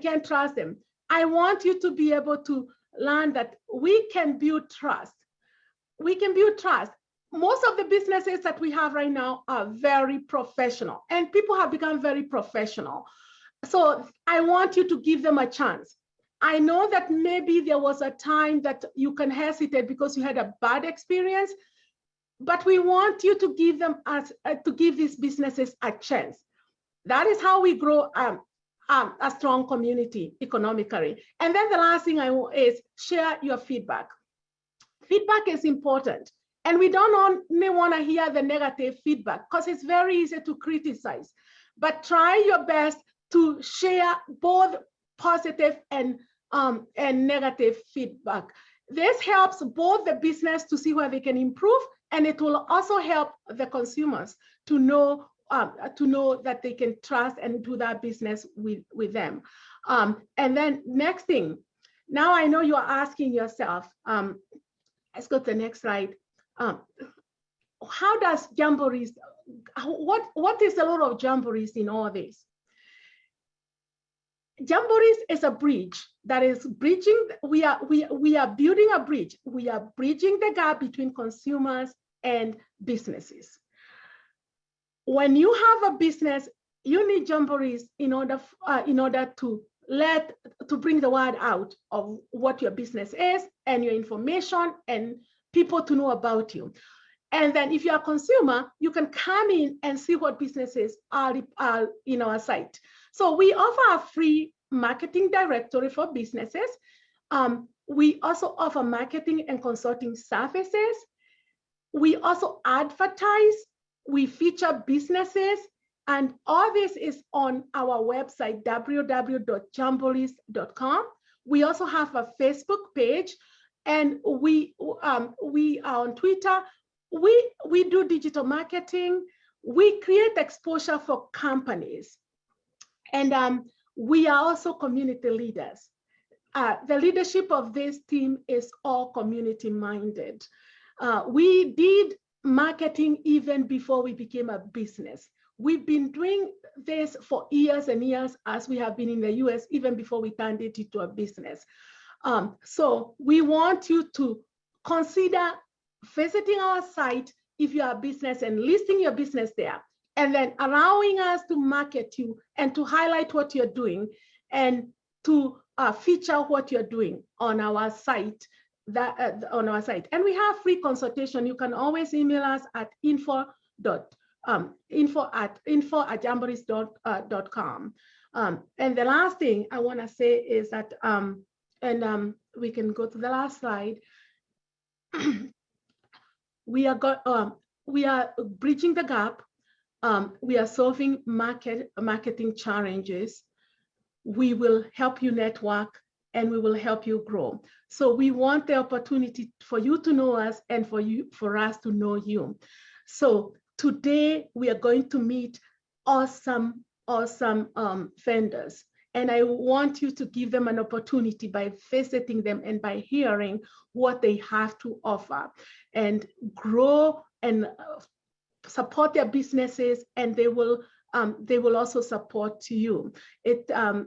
can't trust them. I want you to be able to learn that we can build trust. We can build trust. Most of the businesses that we have right now are very professional, and people have become very professional. So I want you to give them a chance. I know that maybe there was a time that you can hesitate because you had a bad experience, but we want you to give them to give these businesses a chance. That is how we grow a strong community economically. And then the last thing I want is share your feedback. Feedback is important. And we don't only want to hear the negative feedback because it's very easy to criticize, but try your best to share both positive and negative feedback. This helps both the business to see where they can improve, and it will also help the consumers to know that they can trust and do that business with them. And then next thing, now I know you are asking yourself, let's go to the next slide. How does jamborees, what is the role of jamborees in all this? Jamborees is a bridge that is bridging, we are building a bridge. We are bridging the gap between consumers and businesses. When you have a business, you need jamborees in order to bring the word out of what your business is and your information and people to know about you. And then if you're a consumer, you can come in and see what businesses are in our site. So we offer a free marketing directory for businesses. We also offer marketing and consulting services. We also advertise, we feature businesses, and all this is on our website, www.jamborees.com. We also have a Facebook page, and we are on Twitter. We do digital marketing. We create exposure for companies. And we are also community leaders. The leadership of this team is all community minded. We did marketing even before we became a business. We've been doing this for years and years as we have been in the US, even before we turned it into a business. So we want you to consider visiting our site if you are a business and listing your business there, and then allowing us to market you and to highlight what you're doing and to feature what you're doing on our site. And we have free consultation. You can always email us at info@jamborees.com. And the last thing I want to say is that, we can go to the last slide. We are bridging the gap. We are solving marketing challenges. We will help you network, and we will help you grow. So we want the opportunity for you to know us and for us to know you. So today we are going to meet awesome vendors. And I want you to give them an opportunity by visiting them and by hearing what they have to offer, and grow and support their businesses, and they will also support you.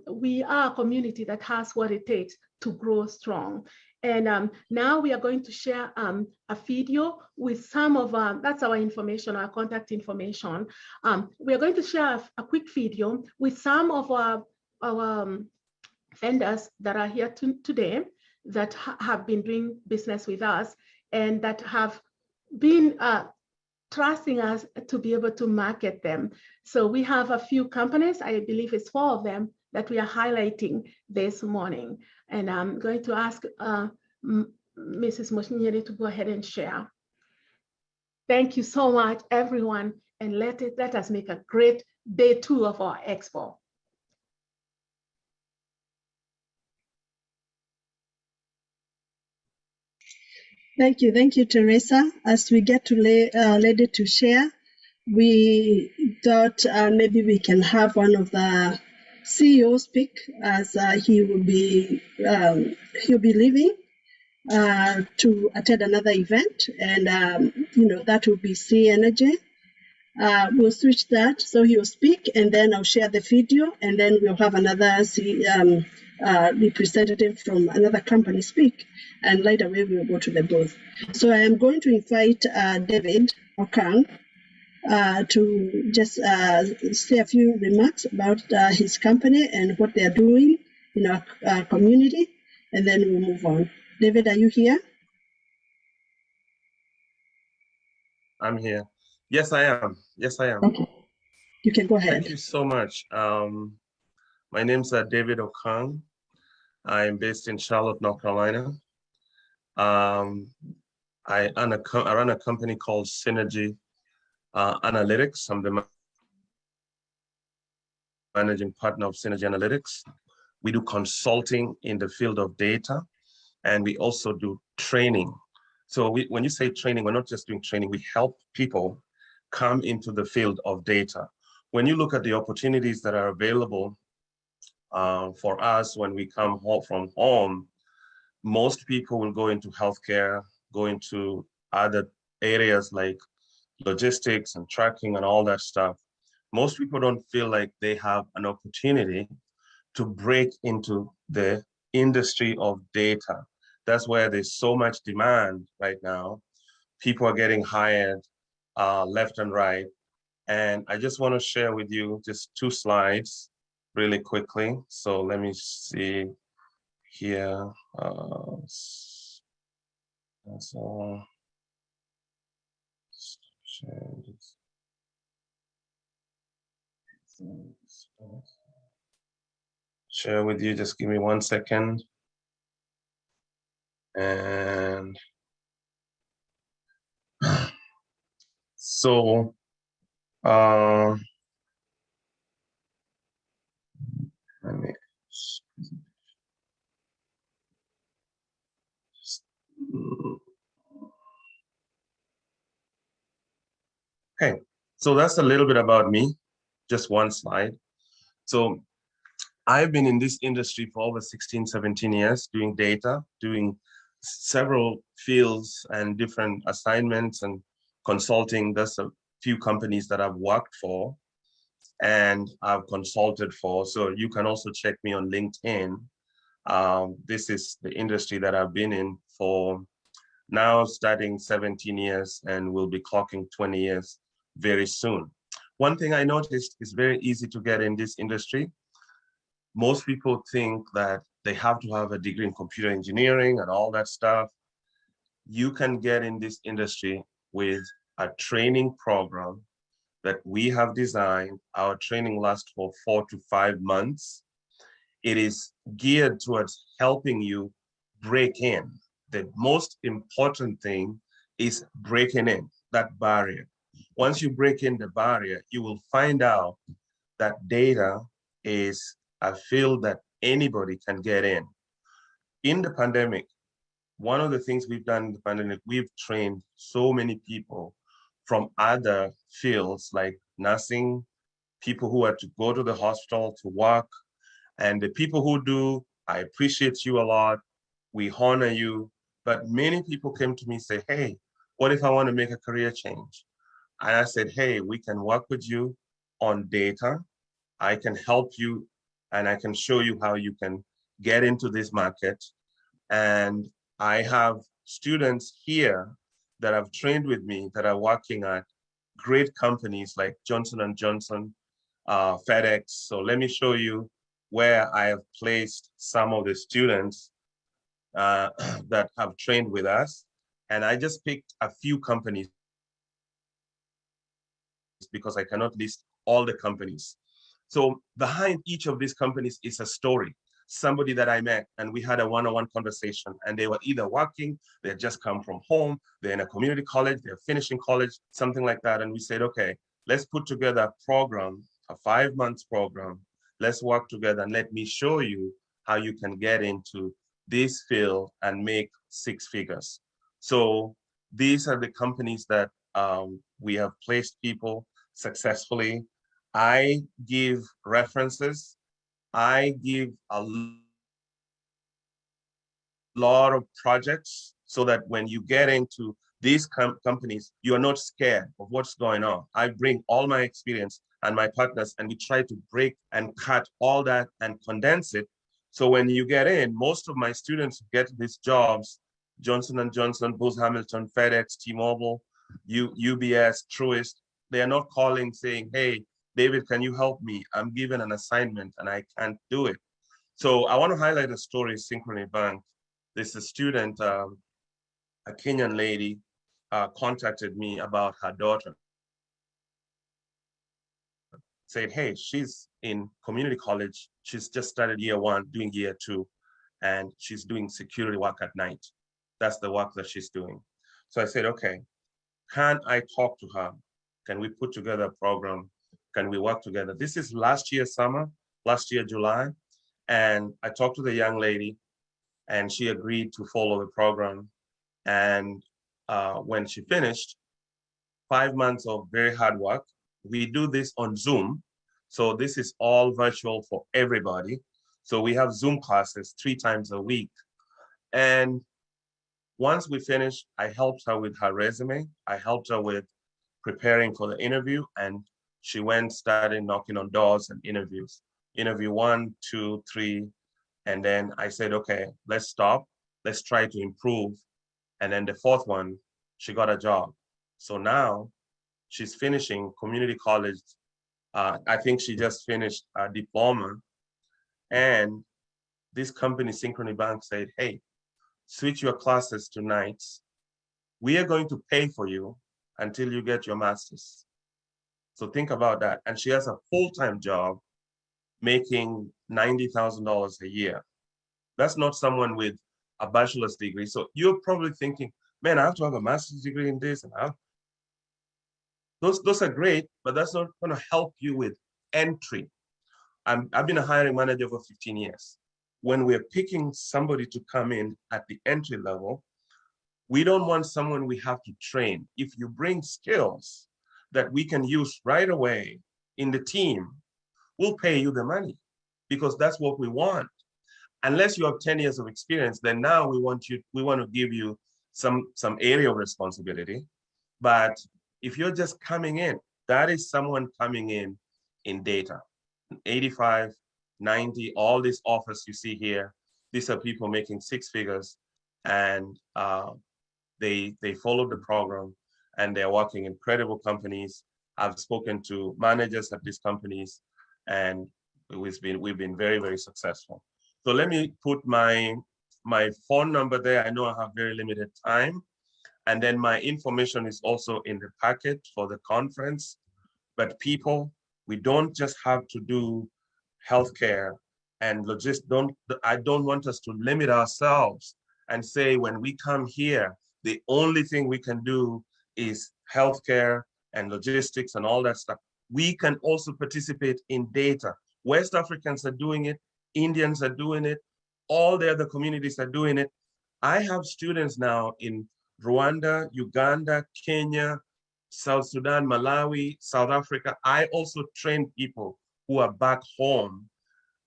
We are a community that has what it takes to grow strong. And now we are going to share a video with some of that's our information, our contact information. We are going to share a quick video with some of our vendors that are here today that have been doing business with us and that have been trusting us to be able to market them. So we have a few companies, I believe it's 4 of them, that we are highlighting this morning. And I'm going to ask Mrs. Moshinyeri to go ahead and share. Thank you so much, everyone. And let us make a great day 2 of our Expo. Thank you, Teresa. As we get ready to share, we thought maybe we can have one of the CEOs speak, as he'll be leaving to attend another event, and that will be Cynergy. we'll switch that. So he'll speak, and then I'll share the video, and then we'll have another representative from another company speak, and right away we'll go to the booth. So I am going to invite David Okang to just say a few remarks about his company and what they are doing in our community, and then we'll move on. David, are you here? I'm here. Yes, I am. Yes, I am. Okay, you can go ahead. Thank you so much. My name's David Okang. I'm based in Charlotte, North Carolina. I run a company called Cynergy Analytics. I'm the managing partner of Cynergy Analytics. We do consulting in the field of data, and we also do training. So when you say training, we're not just doing training, we help people come into the field of data. When you look at the opportunities that are available for us when we come home from home, most people will go into healthcare, go into other areas like logistics and tracking and all that stuff. Most people don't feel like they have an opportunity to break into the industry of data. That's where there's so much demand right now. People are getting hired left and right. And I just want to share with you just 2 slides really quickly. So let me see here. So share with you, just give me 1 second. And so let me okay, so that's a little bit about me, just 1 slide. So I've been in this industry for over 16, 17 years doing data, doing several fields and different assignments and consulting. There's a few companies that I've worked for and I've consulted for. So you can also check me on LinkedIn. This is the industry that I've been in for now starting 17 years and we'll be clocking 20 years very soon. One thing I noticed is very easy to get in this industry. Most people think that they have to have a degree in computer engineering and all that stuff. You can get in this industry with a training program that we have designed. Our training lasts for 4 to 5 months. It is geared towards helping you break in. The most important thing is breaking in that barrier. Once you break in the barrier, you will find out that data is a field that anybody can get in. In the pandemic, one of the things we've done in the pandemic, we've trained so many people from other fields like nursing, people who had to go to the hospital to work, and the people who do, I appreciate you a lot, we honor you, but many people came to me and say, hey, what if I want to make a career change? And I said, hey, we can work with you on data. I can help you and I can show you how you can get into this market. And I have students here that have trained with me that are working at great companies like Johnson & Johnson, FedEx. So let me show you where I have placed some of the students that have trained with us. And I just picked a few companies because I cannot list all the companies. So behind each of these companies is a story. Somebody that I met and we had a one-on-one conversation and they were either working, they had just come from home, they're in a community college, they're finishing college, something like that. And we said, okay, let's put together a program, a 5-month program. Let's work together and let me show you how you can get into this field and make 6 figures. So these are the companies that we have placed people successfully. I give references. I give a lot of projects so that when you get into these companies, you are not scared of what's going on. I bring all my experience and my partners, and we try to break and cut all that and condense it. So when you get in, most of my students get these jobs, Johnson & Johnson, Booz Hamilton, FedEx, T-Mobile, UBS, Truist. They are not calling saying, hey, David, can you help me? I'm given an assignment and I can't do it. So I want to highlight a story, Synchrony Bank. There's a student, a Kenyan lady, contacted me about her daughter. Said, hey, she's in community college. She's just started year 1, doing year 2, and she's doing security work at night. That's the work that she's doing. So I said, okay, can I talk to her? Can we put together a program? Can we work together? This is last year summer, last year July. And I talked to the young lady and she agreed to follow the program. And when she finished, 5 months of very hard work. We do this on Zoom. So this is all virtual for everybody. So we have Zoom classes 3 times a week. And once we finished, I helped her with her resume. I helped her with preparing for the interview, and she started knocking on doors and interviews. Interview 1, 2, 3, and then I said, okay, let's stop. Let's try to improve. And then the 4th one, she got a job. So now she's finishing community college. I think she just finished a diploma. And this company, Synchrony Bank, said, hey, switch your classes to nights. We are going to pay for you until you get your master's. So think about that. And she has a full-time job making $90,000 a year. That's not someone with a bachelor's degree. So you're probably thinking, man, I have to have a master's degree in this. And those are great, but that's not going to help you with entry. I've been a hiring manager for 15 years. When we're picking somebody to come in at the entry level, we don't want someone we have to train. If you bring skills that we can use right away in the team, we'll pay you the money because that's what we want. Unless you have 10 years of experience, then now we want to give you some area of responsibility. But if you're just coming in, that is someone coming in data. 85, 90, all these offers you see here, these are people making 6 figures, and they followed the program and they're working in credible companies. I've spoken to managers at these companies, and we've been very, very successful. So let me put my phone number there. I know I have very limited time. And then my information is also in the packet for the conference. But people, we don't just have to do healthcare and logistics. I don't want us to limit ourselves and say, when we come here, the only thing we can do is healthcare and logistics and all that stuff. We can also participate in data. West Africans are doing it. Indians are doing it. All the other communities are doing it. I have students now in Rwanda, Uganda, Kenya, South Sudan, Malawi, South Africa. I also train people who are back home.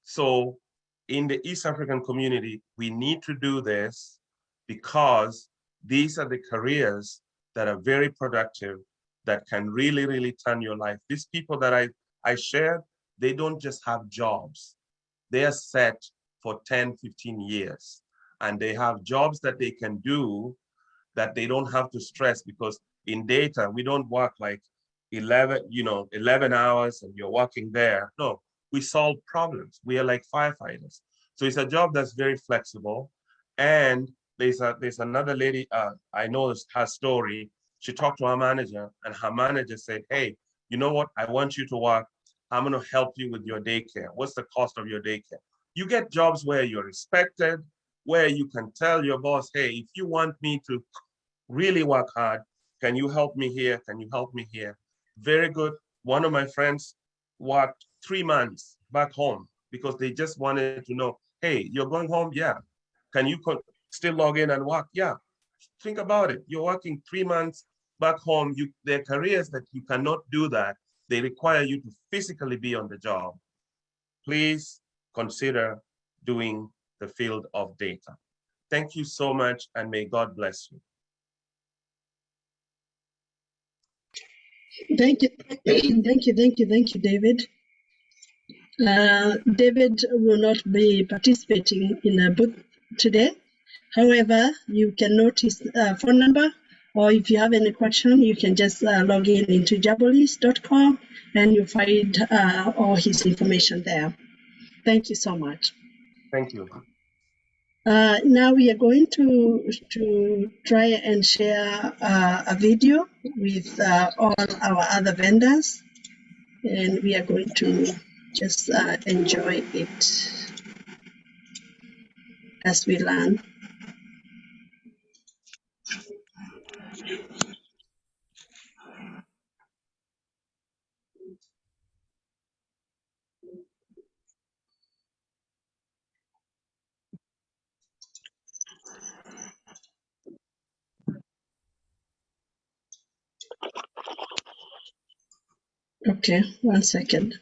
So in the East African community, we need to do this because these are the careers that are very productive, that can really, really turn your life. These people that I shared, they don't just have jobs. They are set for 10, 15 years. And they have jobs that they can do that they don't have to stress, because in data, we don't work like 11 hours and you're working there. No, we solve problems. We are like firefighters. So it's a job that's very flexible. And there's another lady, I know her story. She talked to her manager, and her manager said, hey, you know what? I want you to work. I'm going to help you with your daycare. What's the cost of your daycare? You get jobs where you're respected, where you can tell your boss, hey, if you want me to really work hard, can you help me here? Can you help me here? Very good. One of my friends worked 3 months back home because they just wanted to know, hey, you're going home? Yeah. Can you still log in and work? Yeah. Think about it. You're working 3 months back home. There are careers that you cannot do that. They require you to physically be on the job. Please consider doing the field of data. Thank you so much, and may God bless you. Thank you, David. David will not be participating in a booth today. However, you can note his phone number, or if you have any question, you can just log in into jabolis.com and you'll find all his information there. Thank you so much. Thank you. Now we are going to try and share a video with all our other vendors, and we are going to just enjoy it as we learn. Okay, 1 second.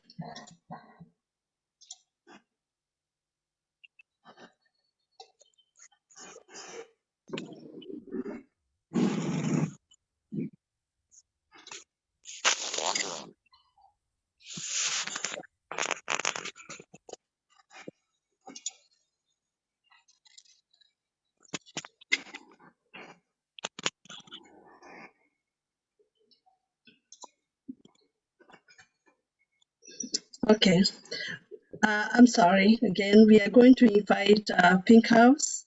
Okay, I'm sorry. Again, we are going to invite Pink House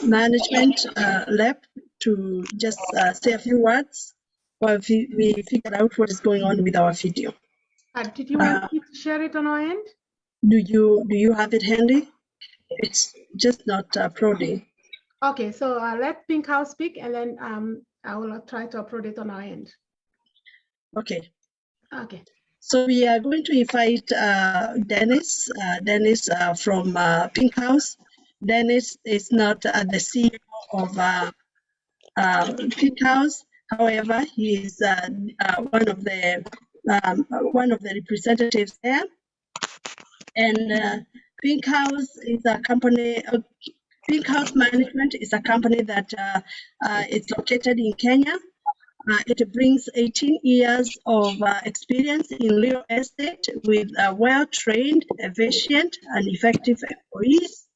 Management Lab to just say a few words while we figure out what is going on with our video. Did you want me to share it on our end? Do you have it handy? It's just not uploading. Okay, so let Pink House speak, and then I will try to upload it on our end. Okay. Okay. So we are going to invite Dennis. Dennis from Pink House. Dennis is not the CEO of Pink House. However, he is one of the representatives there. And Pink House is a company. Pink House Management is a company that is located in Kenya. It brings 18 years of experience in real estate with well-trained, efficient, and effective employees,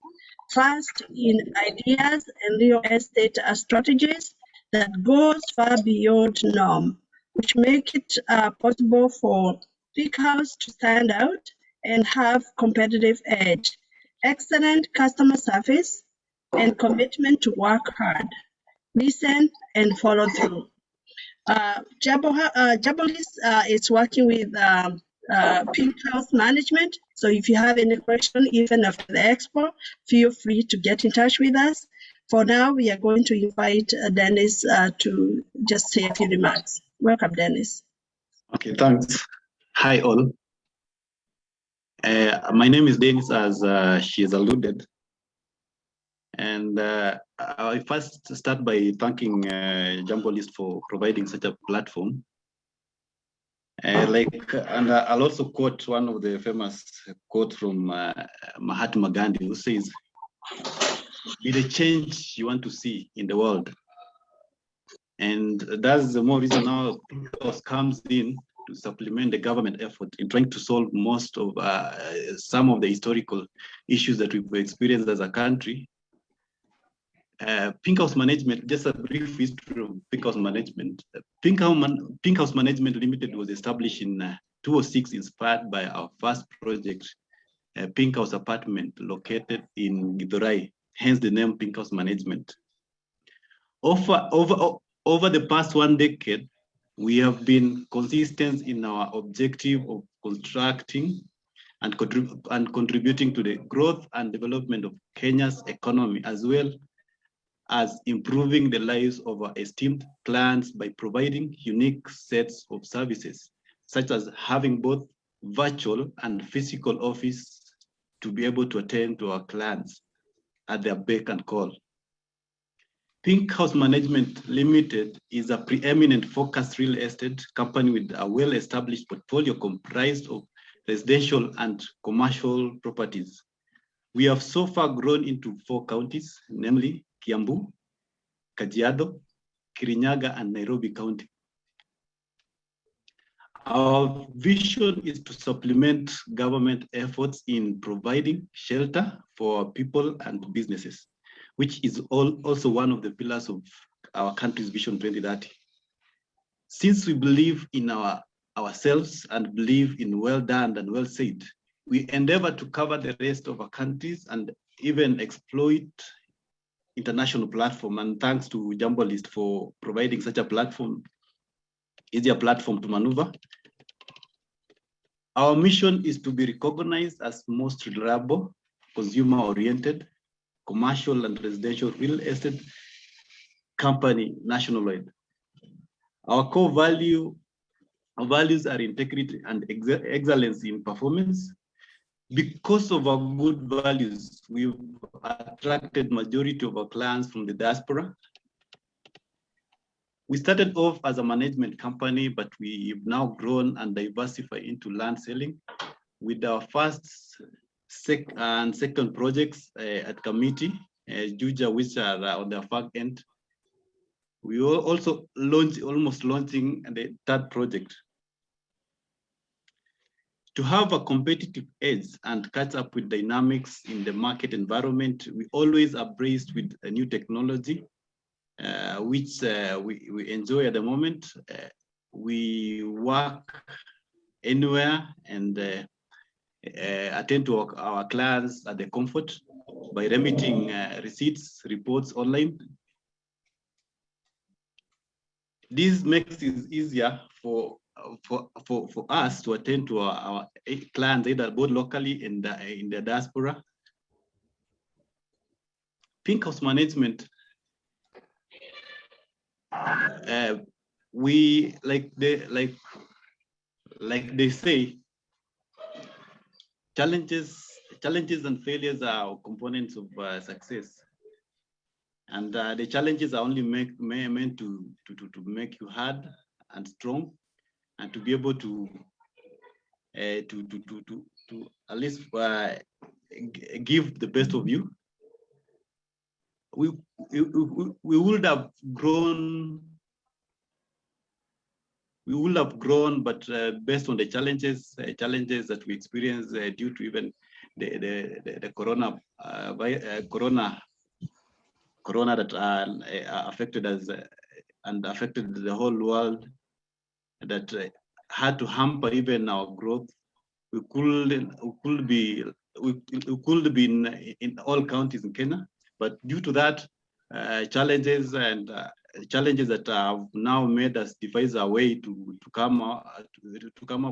fast in ideas and real estate strategies that goes far beyond norm, which make it possible for Pink House to stand out and have competitive edge, excellent customer service, and commitment to work hard, listen, and follow through. Jabolis is working with Pink House Management. So if you have any question, even after the expo, feel free to get in touch with us. For now, we are going to invite Dennis to just say a few remarks. Welcome, Dennis. Okay, thanks. Hi, all. My name is Dennis, as she has alluded. And I first start by thanking Jambolist for providing such a platform. And I'll also quote one of the famous quote from Mahatma Gandhi, who says, "Be the change you want to see in the world." And that's the more reason now Pink House comes in to supplement the government effort in trying to solve most of some of the historical issues that we've experienced as a country. Pink House Management, just a brief history of Pink House Management. Pink House Management Limited was established in 2006, inspired by our first project, Pink House Apartment, located in Githurai, hence the name Pink House Management. Over the past 1 decade, we have been consistent in our objective of constructing and contributing to the growth and development of Kenya's economy, as well as improving the lives of our esteemed clients by providing unique sets of services, such as having both virtual and physical office to be able to attend to our clients at their beck and call. Pink House Management Limited is a preeminent focused real estate company with a well-established portfolio comprised of residential and commercial properties. We have so far grown into 4 counties, namely Kiambu, Kajiado, Kirinyaga, and Nairobi County. Our vision is to supplement government efforts in providing shelter for people and businesses, which is also one of the pillars of our country's Vision 2030. Since we believe in ourselves and believe in well done and well said, we endeavor to cover the rest of our countries and even exploit international platform. And thanks to Jambolist for providing such a platform, easier platform to maneuver. Our mission is to be recognized as most reliable, consumer-oriented, commercial and residential real estate company nationwide. Our core values are integrity and excellence in performance. Because of our good values, we've attracted majority of our clients from the diaspora. We started off as a management company, but we've now grown and diversified into land selling with our first and second projects at Kamiti, Juja, which are on the far end. We will also almost launching the third project. To have a competitive edge and catch up with dynamics in the market environment, we always are braced with a new technology, which we enjoy at the moment. We work anywhere and attend to our clients at the comfort by remitting receipts, reports online. This makes it easier for us to attend to our clients, either both locally and in the diaspora. Pink House management, we like they say, challenges and failures are components of success. And the challenges are only meant to make you hard and strong, and to be able to at least give the best of you. We would have grown. We would have grown, but based on the challenges that we experienced due to even the corona that affected us and affected the whole world, that had to hamper even our growth. We could be in all counties in Kenya, but due to that challenges that have now made us devise a way to come up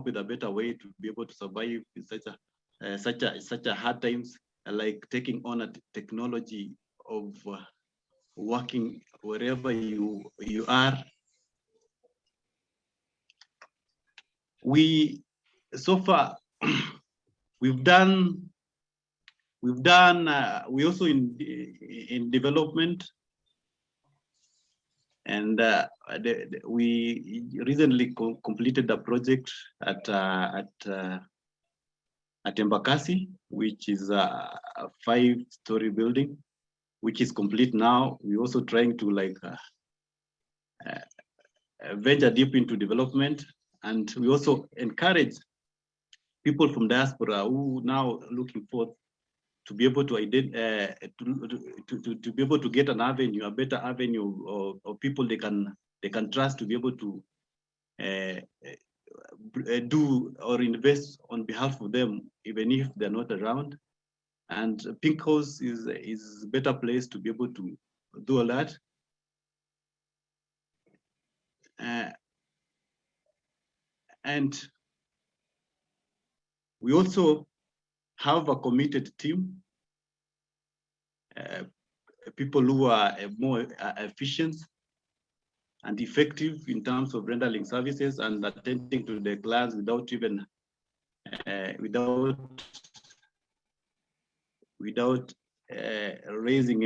with a better way to be able to survive in such a hard times, like taking on a technology of working wherever you are. We so far we've done we also in development, and we recently completed a project at Embakasi, which is a 5-story building, which is complete now. We're also trying to venture deep into development, and we also encourage people from diaspora who now looking forth to be able to be able to get an avenue, a better avenue of people they can trust to be able to do or invest on behalf of them, even if they're not around. And Pink House is a better place to be able to do all that. And we also have a committed team, people who are more efficient and effective in terms of rendering services and attending to the clients without even raising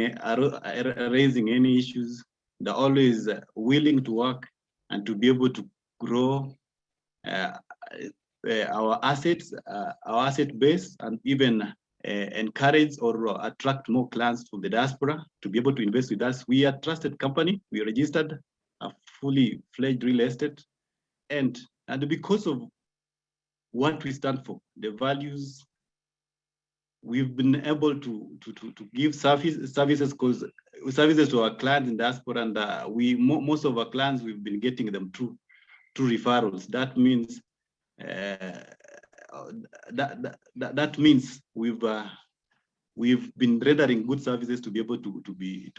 any issues. They're always willing to work and to be able to grow our asset base, and even encourage or attract more clients from the diaspora to be able to invest with us. We are a trusted company. We are registered, a fully fledged real estate, and And because of what we stand for, the values, we've been able to give services to our clients in diaspora, and most of our clients, we've been getting them through referrals. That means that means we've been rendering good services to be able to be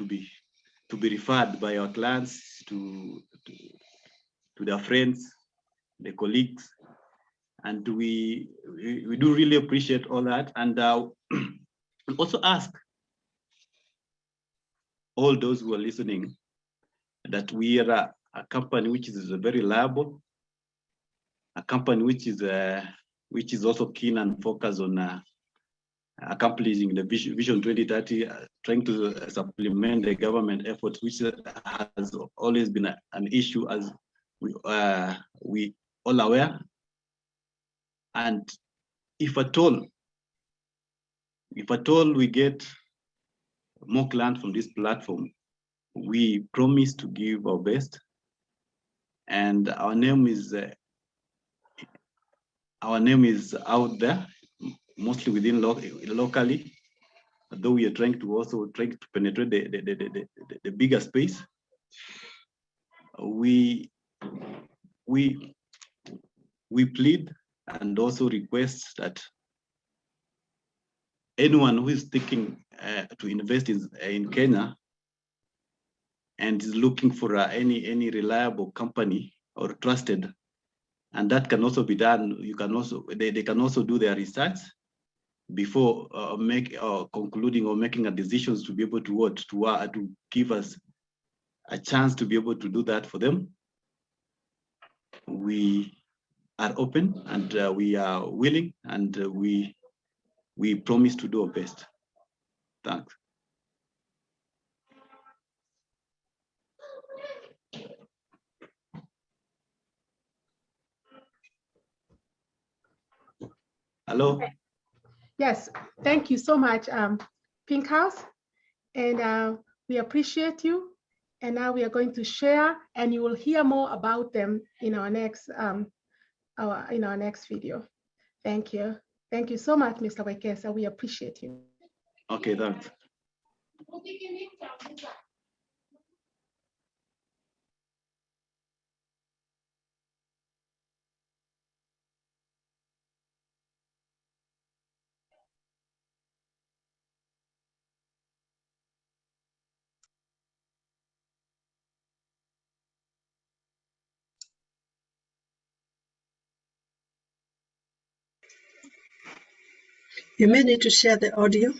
referred by our clients to their friends, their colleagues, and we do really appreciate all that. And also ask all those who are listening that we are a company which is very reliable, a company which is also keen and focused on accomplishing the vision 2030, trying to supplement the government efforts, which has always been an issue, as we all aware. And if at all we get more clients from this platform, we promise to give our best. And our name is out there, mostly within locally, though we are trying to penetrate the bigger space. We plead and also request that anyone who is thinking to invest in Kenya and is looking for any reliable company or trusted, and that can also be done. They can also do their research before concluding or making a decisions to be able to give us a chance to be able to do that for them. We are open and we are willing, and we promise to do our best. Thanks. Hello. Yes, thank you so much, Pink House, and we appreciate you. And now we are going to share, and you will hear more about them in our next video. Thank you. Thank you so much, Mr. Wekesa. We appreciate you. Okay, thanks. You may need to share the audio.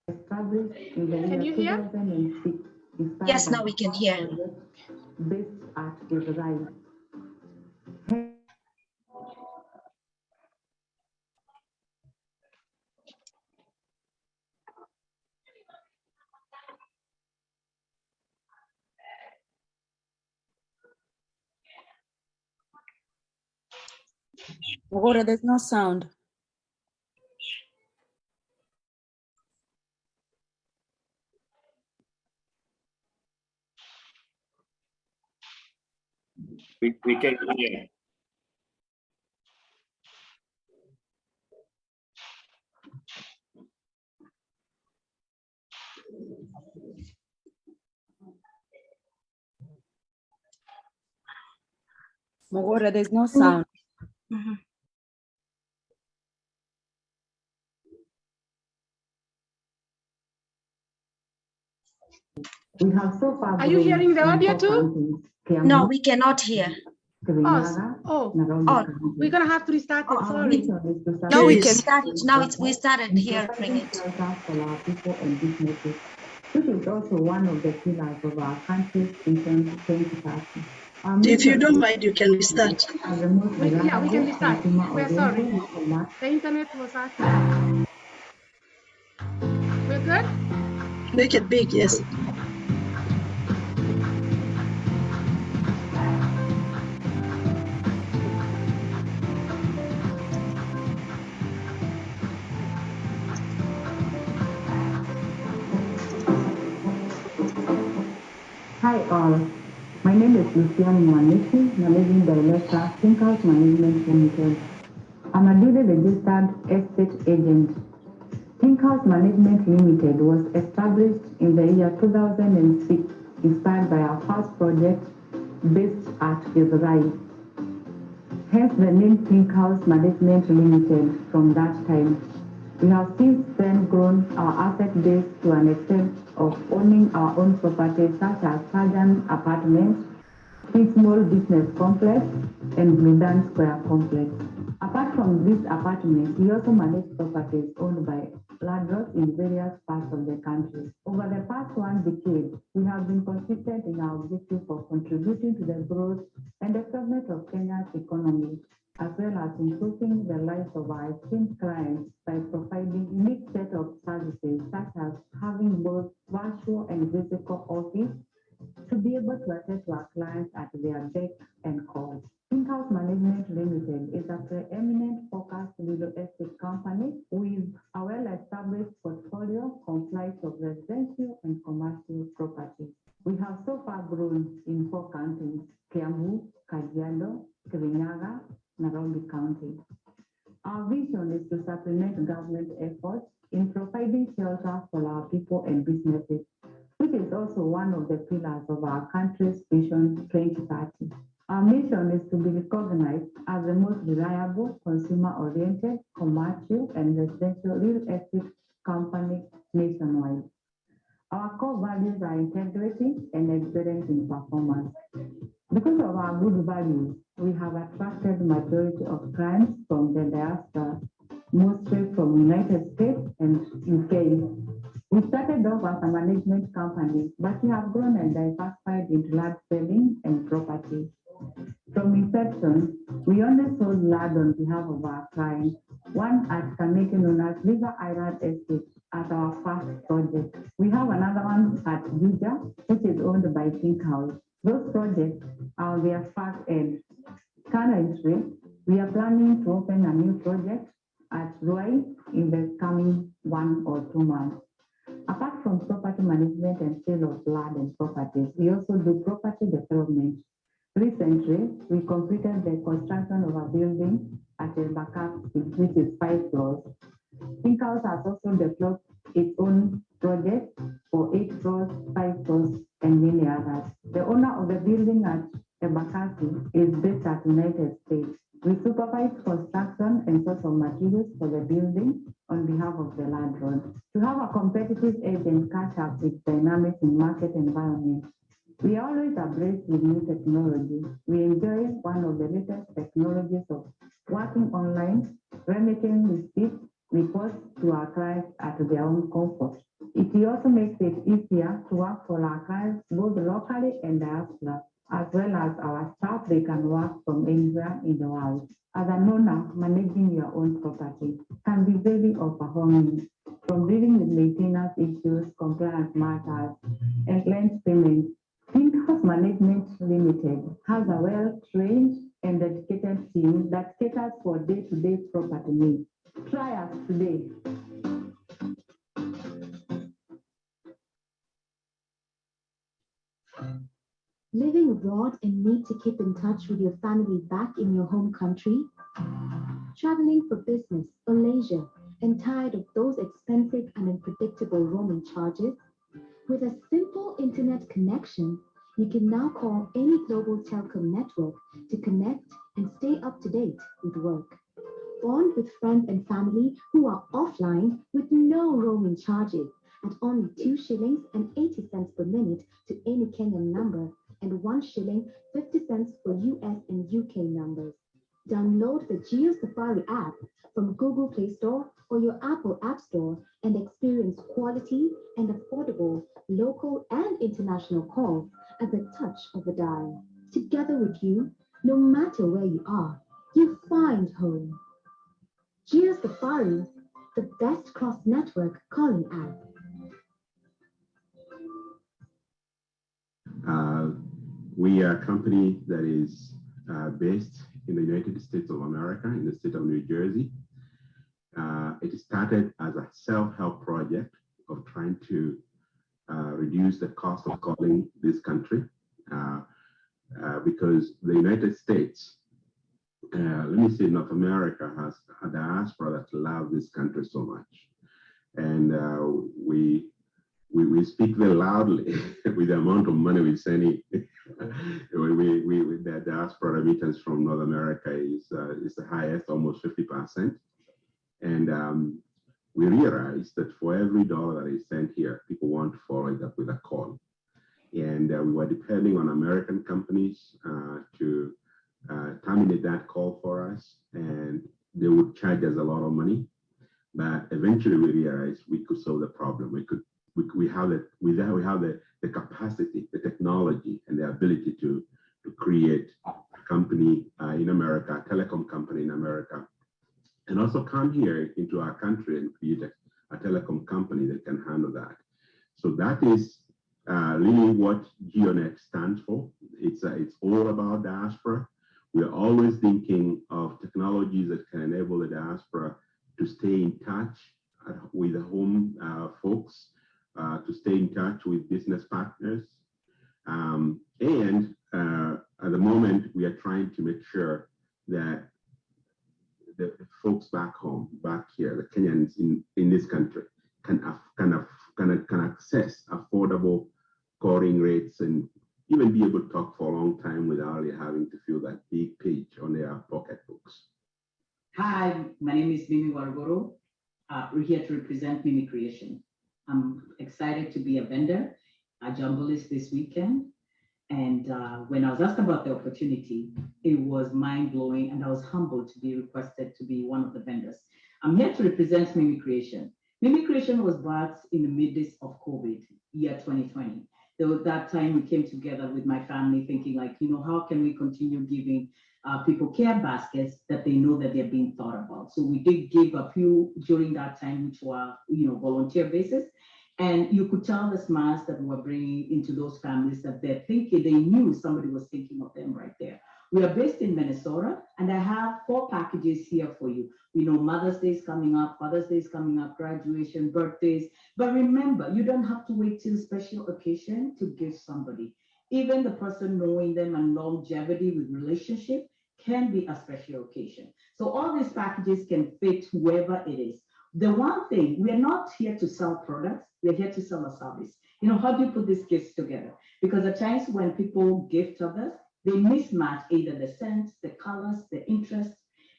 Can you hear? Yes, now we can hear. Ogora, there's no sound. We can hear. Ogora, there's no sound. Mm-hmm. Are you hearing the audio too? No, we cannot hear. Oh, we're gonna have to restart it. Sorry. No, we can start it. Now we started hearing it. This is also one of the pillars of our country's vision 2030. If you don't mind, you can restart. Yeah, we can restart. We're sorry. The internet was acting. We're good? Make it big, yes. all. My name is Lucian Mwanishi, Managing Director, Thinkhouse Management Limited. I'm a duly registered estate agent. Thinkhouse Management Limited was established in the year 2006, inspired by our first project based at Israel. Hence the name Thinkhouse Management Limited from that time. We have since then grown our asset base to an extent of owning our own properties such as Sagan Apartments, Small Business Complex, and Bluedan Square Complex. Apart from these apartments, we also manage properties owned by landlords in various parts of the country. Over the past 1 decade, we have been consistent in our objective of contributing to the growth and development of Kenya's economy, as well as improving the lives of our esteemed clients by providing unique set of services such as having both virtual and physical office to be able to attend to our clients at their beck and call. Thinkhouse Management Limited is a preeminent focused real estate company with a well-established portfolio comprised of residential and commercial properties. We have so far grown in 4 counties: Kiambu, Kajiado, Kirinyaga, Nairobi County. Our vision is to supplement government efforts in providing shelter for our people and businesses, which is also one of the pillars of our country's Vision 2030. Our mission is to be recognized as the most reliable, consumer-oriented, commercial, and residential real estate company nationwide. Our core values are integrity and excellence in performance. Because of our good values, we have attracted majority of clients from the diaspora, mostly from United States and UK. We started off as a management company, but we have grown and diversified into land selling and property. From inception, we only sold land on behalf of our clients, one at Kaneke known as River Island Estate as our first project. We have another one at Juja, which is owned by Thinkhouse. Those projects are their first end. Currently, we are planning to open a new project at Ruai in the coming 1 or 2 months. Apart from property management and sale of land and properties, we also do property development. Recently, we completed the construction of a building at Embakasi, which is 5 floors. Thinkhouse has also developed its own project for 8 floors, 5 floors, and many others. The owner of the building at Embakasi is based at United States. We supervise construction and source of materials for the building on behalf of the landlord. To have a competitive edge and catch up with dynamics in market environment, we are always abreast with new technology. We enjoy one of the latest technologies of working online, remitting receipts, reports to our clients at their own comfort. It also makes it easier to work for our clients both locally and diaspora, as well as our staff, they can work from anywhere in the world. As an owner, managing your own property can be very overwhelming, from dealing with maintenance issues, compliance matters, and rent payments. Thinkhouse Management Limited has a well-trained and dedicated team that caters for day-to-day property needs. Try us today. Living abroad and need to keep in touch with your family back in your home country? Traveling for business or leisure and tired of those expensive and unpredictable roaming charges? With a simple internet connection, you can now call any global telecom network to connect and stay up to date with work. Bond with friends and family who are offline with no roaming charges at only 2 shillings and 80 cents per minute to any Kenyan number and 1 shilling 50 cents for US and UK numbers. Download the Geo Safari app from Google Play Store or your Apple App Store and experience quality and affordable local and international calls at the touch of a dial. Together with you, no matter where you are, you find home. Geo Safari, the best cross-network calling app. We are a company that is based in the United States of America, in the state of New Jersey. It started as a self-help project of trying to reduce the cost of calling this country. because the United States, let me say North America, has a diaspora that love this country so much. And we speak very loudly with the amount of money we send. The diaspora remittance from North America is the highest, almost 50%. And we realized that for every dollar that is sent here, people want to follow it up with a call. And we were depending on American companies to terminate that call for us, and they would charge us a lot of money. But eventually we realized we could solve the problem. We have the capacity, the technology, and the ability to create a company in America, a telecom company in America, and also come here into our country and create a telecom company that can handle that. So that is really what GeoNet stands for. It's all about diaspora. We're always thinking of technologies that can enable the diaspora to stay in touch with the home folks, to stay in touch with business partners. And at the moment, we are trying to make sure that the folks back home, back here, the Kenyans in this country, can access affordable calling rates and even be able to talk for a long time without having to feel that big page on their pocketbooks. Hi, my name is Mimi Warugoro. We're here to represent Mimi Creation. I'm excited to be a vendor at Jumbolist this weekend. And when I was asked about the opportunity, it was mind-blowing, and I was humbled to be requested to be one of the vendors. I'm here to represent Mimi Creation. Mimi Creation was birthed in the midst of COVID, year 2020. That time we came together with my family thinking like, how can we continue giving people care baskets that they know that they're being thought about. So we did give a few during that time, which were, volunteer basis. And you could tell the smiles that we were bringing into those families that they're thinking, they knew somebody was thinking of them right there. We are based in Minnesota, and I have 4 packages here for you. We know Mother's Day is coming up, Father's Day is coming up, graduation, birthdays. But remember, you don't have to wait till a special occasion to give somebody. Even the person knowing them and longevity with relationship can be a special occasion. So all these packages can fit whoever it is. The one thing, we are not here to sell products, we're here to sell a service. How do you put these gifts together? Because at times when people gift others, they mismatch either the scents, the colors, the interests,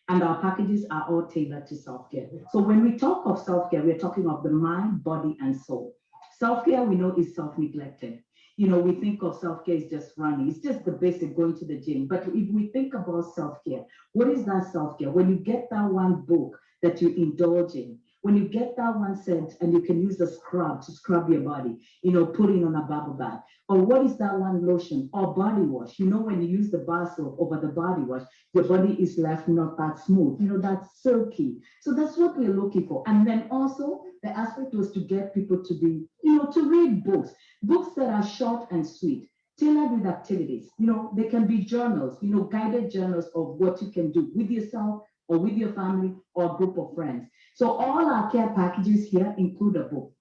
and our packages are all tailored to self-care. So when we talk of self-care, we're talking of the mind, body, and soul. Self-care, we know, is self-neglected. We think of self-care as just running. It's just the basic, going to the gym. But if we think about self-care, what is that self-care? When you get that one book that you indulge in, when you get that one scent and you can use a scrub to scrub your body, putting on a bubble bath, or what is that one lotion or body wash? When you use the bar soap over the body wash, your body is left not that smooth, that's silky. So that's what we're looking for. And then also the aspect was to get people to be, to read books that are short and sweet, tailored with activities. They can be journals, guided journals of what you can do with yourself or with your family or a group of friends. So all our care packages here include a book.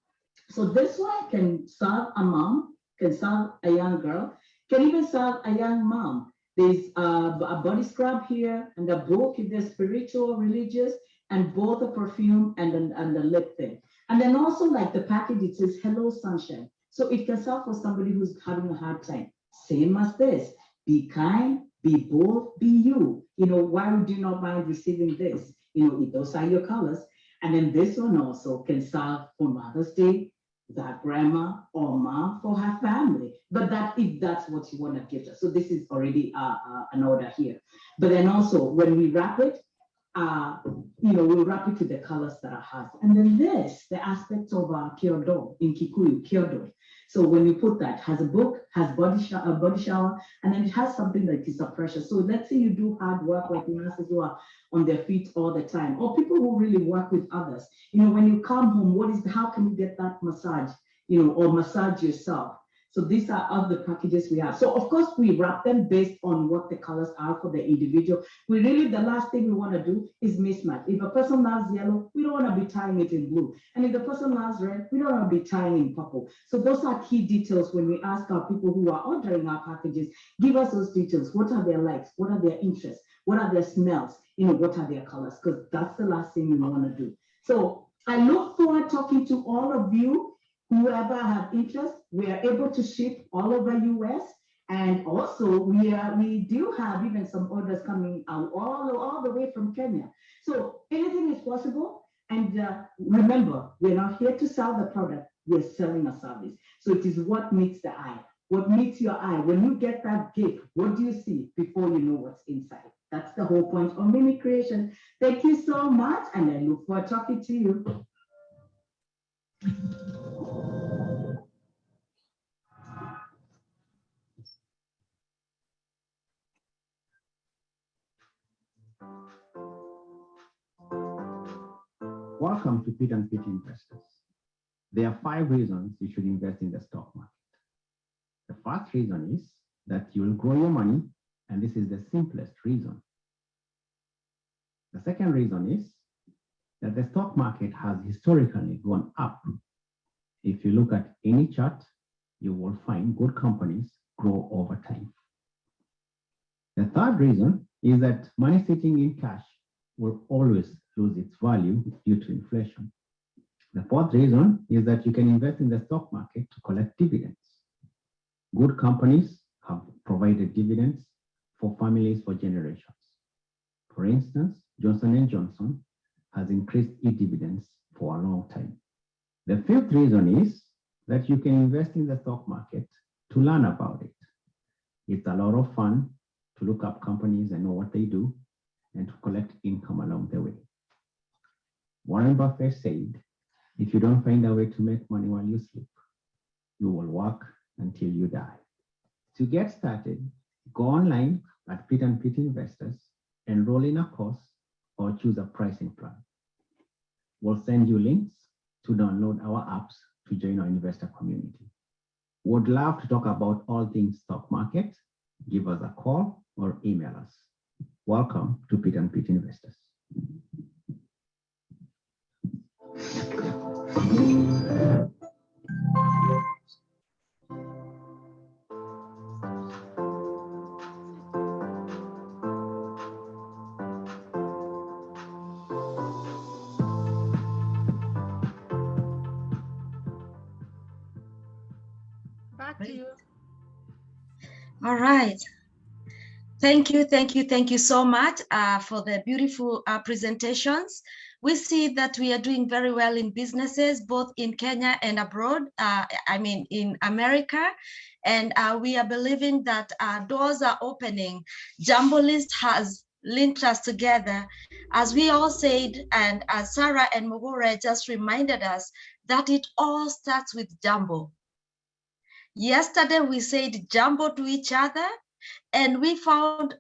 So this one can serve a mom, can serve a young girl, can even serve a young mom. There's a body scrub here and a book if they're spiritual, religious, and both a perfume and a lip thing. And then also like the package, it says Hello Sunshine. So it can serve for somebody who's having a hard time. Same as this, be kind, be bold, be you. Why would you not mind receiving this? If those are your colors. And then this one also can serve for Mother's Day, that grandma or mom for her family. But if that's what you want to give her. So this is already an order here. But then also when we wrap it, we'll wrap it to the colors that are hers. And then the aspects of kyodo in Kikuyu, kyodo. So when you put that, has a book, has body shower, and then it has something like it's a pressure. So let's say you do hard work like nurses who are on their feet all the time, or people who really work with others. When you come home, how can you get that massage, or massage yourself? So these are other packages we have. So of course we wrap them based on what the colors are for the individual. We really, the last thing we want to do is mismatch. If a person loves yellow, we don't want to be tying it in blue. And if the person loves red, we don't want to be tying in purple. So those are key details when we ask our people who are ordering our packages, give us those details. What are their likes? What are their interests? What are their smells? What are their colors? Because that's the last thing we want to do. So I look forward to talking to all of you. Whoever have interest, we are able to ship all over US, and also we do have even some orders coming out all the way from Kenya. So anything is possible. And remember, we're not here to sell the product; we're selling a service. So it is what meets the eye. What meets your eye? When you get that gift, what do you see before you know what's inside? That's the whole point of Mimi Creation. Thank you so much, and I look forward to talking to you. Welcome to Pit and Pit Investors. There are 5 reasons you should invest in the stock market. The first reason is that you will grow your money, and this is the simplest reason. The second reason is that the stock market has historically gone up. If you look at any chart, you will find good companies grow over time. The third reason is that money sitting in cash will always lose its value due to inflation. The fourth reason is that you can invest in the stock market to collect dividends. Good companies have provided dividends for families for generations. For instance, Johnson & Johnson has increased its dividends for a long time. The fifth reason is that you can invest in the stock market to learn about it. It's a lot of fun to look up companies and know what they do and to collect income along the way. Warren Buffett said, if you don't find a way to make money while you sleep, you will work until you die. To get started, go online at Pit and Pit Investors, enroll in a course, or choose a pricing plan. We'll send you links to download our apps to join our investor community. Would love to talk about all things stock market. Give us a call or email us. Welcome to Pit and Pit Investors. Back to you. All right. Thank you so much for the beautiful presentations. We see that we are doing very well in businesses, both in Kenya and abroad, in America. And we are believing that doors are opening. JumboList has linked us together. As we all said, and as Sarah and Mugure just reminded us, that it all starts with Jumbo. Yesterday, we said Jumbo to each other, and we found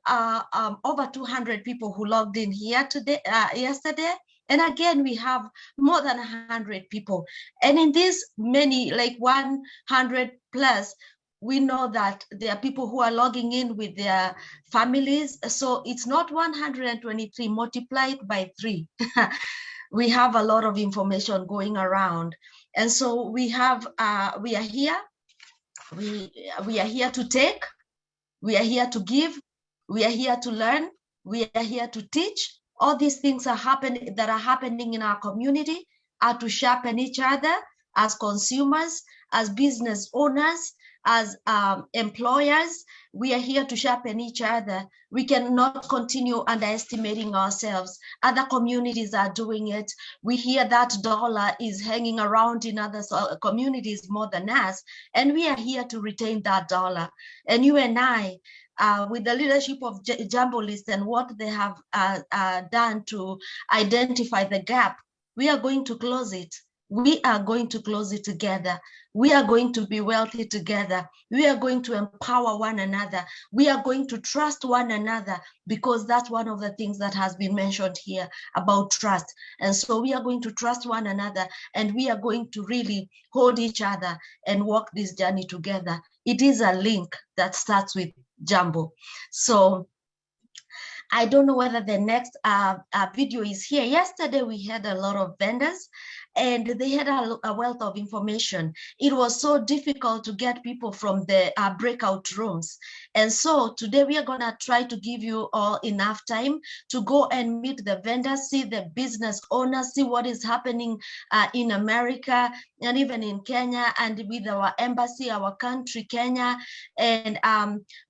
over 200 people who logged in here yesterday. And again, we have more than 100 people. And in this many, like 100 plus, we know that there are people who are logging in with their families. So it's not 123 multiplied by 3. We have a lot of information going around. And so we are here. We are here to take. We are here to give. We are here to learn. We are here to teach. All these things that are happening in our community are to sharpen each other as consumers, as business owners, as employers. We are here to sharpen each other. We cannot continue underestimating ourselves. Other communities are doing it. We hear that dollar is hanging around in other communities more than us, and we are here to retain that dollar. And you and I, with the leadership of JumboList and what they have done to identify the gap, we are going to close it. we are going to close it together. We are going to be wealthy together. We are going to empower one another. We are going to trust one another, because that's one of the things that has been mentioned here about trust. And so we are going to trust one another, and we are going to really hold each other and walk this journey together. It is a link that starts with Jumbo. So I don't know whether the next video is here. Yesterday, we had a lot of vendors, and they had a wealth of information. It was so difficult to get people from the breakout rooms. And so today we are gonna try to give you all enough time to go and meet the vendors, see the business owners, see what is happening in America and even in Kenya, and with our embassy, our country, Kenya. And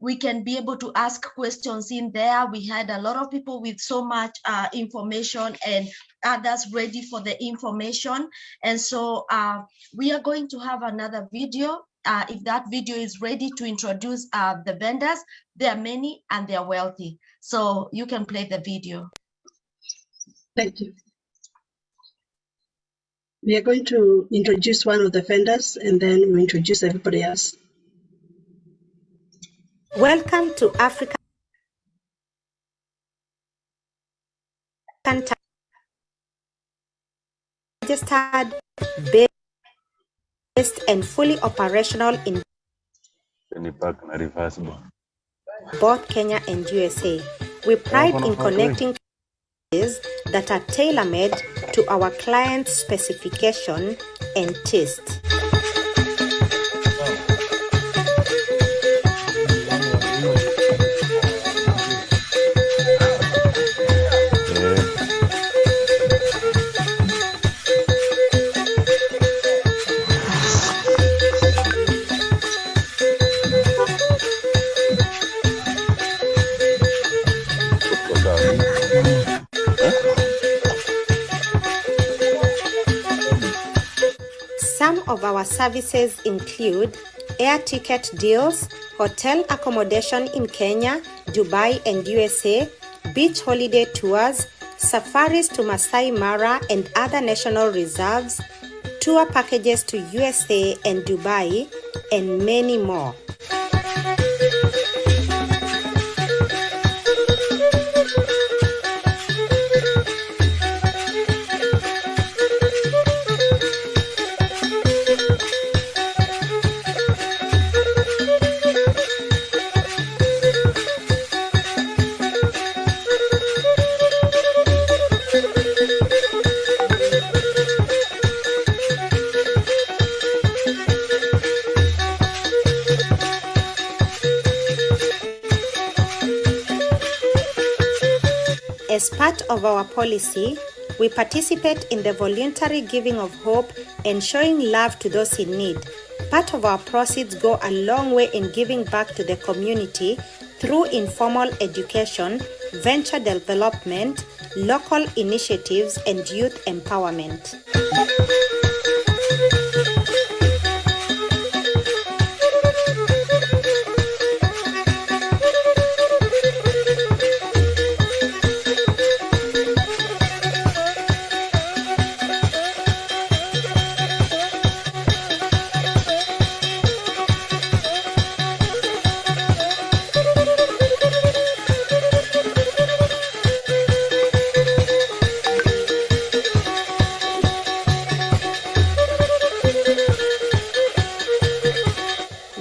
we can be able to ask questions in there. We had a lot of people with so much information, and others ready for the information. And so we are going to have another video. If that video is ready, to introduce the vendors. There are many and they are wealthy. So you can play the video. Thank you. We are going to introduce one of the vendors, and then we'll introduce everybody else. Welcome to Africa registered, based and fully operational in both Kenya and USA. We pride in connecting that are tailor-made to our clients' specification and taste. Some of our services include air ticket deals, hotel accommodation in Kenya, Dubai and USA, beach holiday tours, safaris to Masai Mara and other national reserves, tour packages to USA and Dubai, and many more. As part of our policy, we participate in the voluntary giving of hope and showing love to those in need. Part of our proceeds go a long way in giving back to the community through informal education, venture development, local initiatives, and youth empowerment.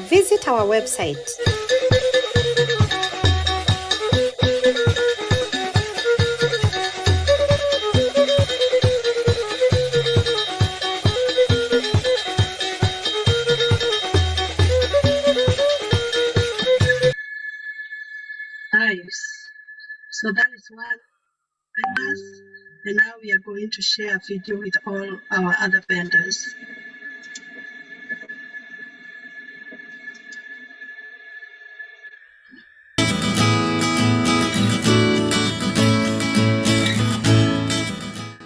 Visit our website. Nice. So that is one vendors, and now we are going to share a video with all our other vendors.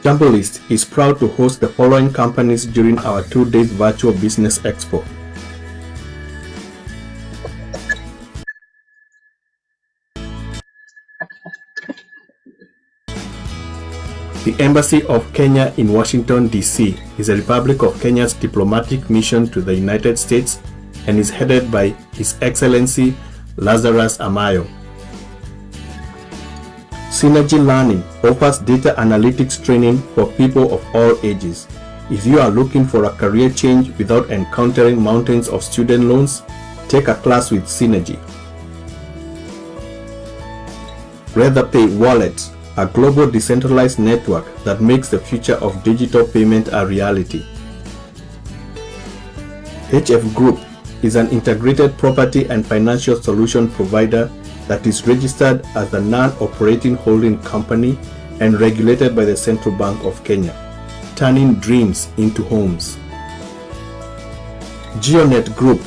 Jumbolist is proud to host the following companies during our 2 days virtual business expo. The Embassy of Kenya in Washington, D.C. is the Republic of Kenya's diplomatic mission to the United States and is headed by His Excellency Lazarus Amayo. Cynergy Learning offers data analytics training for people of all ages. If you are looking for a career change without encountering mountains of student loans, take a class with Cynergy. RatherPay Wallet, a global decentralized network that makes the future of digital payment a reality. HF Group is an integrated property and financial solution provider that is registered as a non-operating holding company and regulated by the Central Bank of Kenya, turning dreams into homes. GeoNet Group.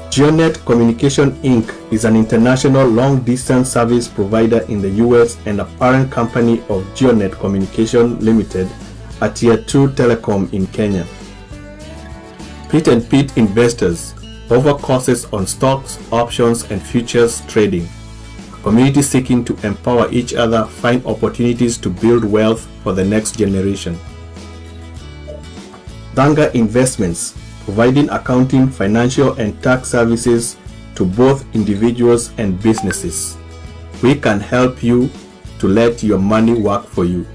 GeoNet Communication Inc. is an international long-distance service provider in the US and a parent company of GeoNet Communication Limited, a Tier 2 telecom in Kenya. Pit and Pit Investors offer courses on stocks, options, and futures trading. Community seeking to empower each other find opportunities to build wealth for the next generation. Danga Investments, providing accounting, financial, and tax services to both individuals and businesses. We can help you to let your money work for you.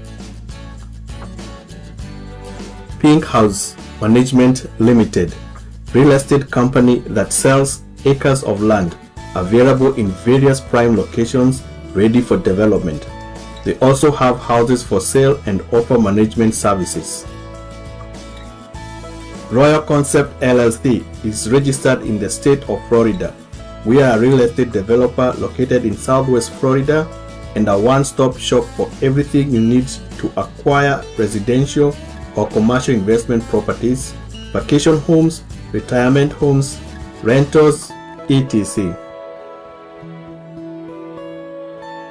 Pink House Management Limited, real estate company that sells acres of land available in various prime locations ready for development. They also have houses for sale and offer management services. Royal Concept LLC is registered in the state of Florida. We are a real estate developer located in Southwest Florida and a one-stop shop for everything you need to acquire residential or commercial investment properties, vacation homes, retirement homes, rentals, etc.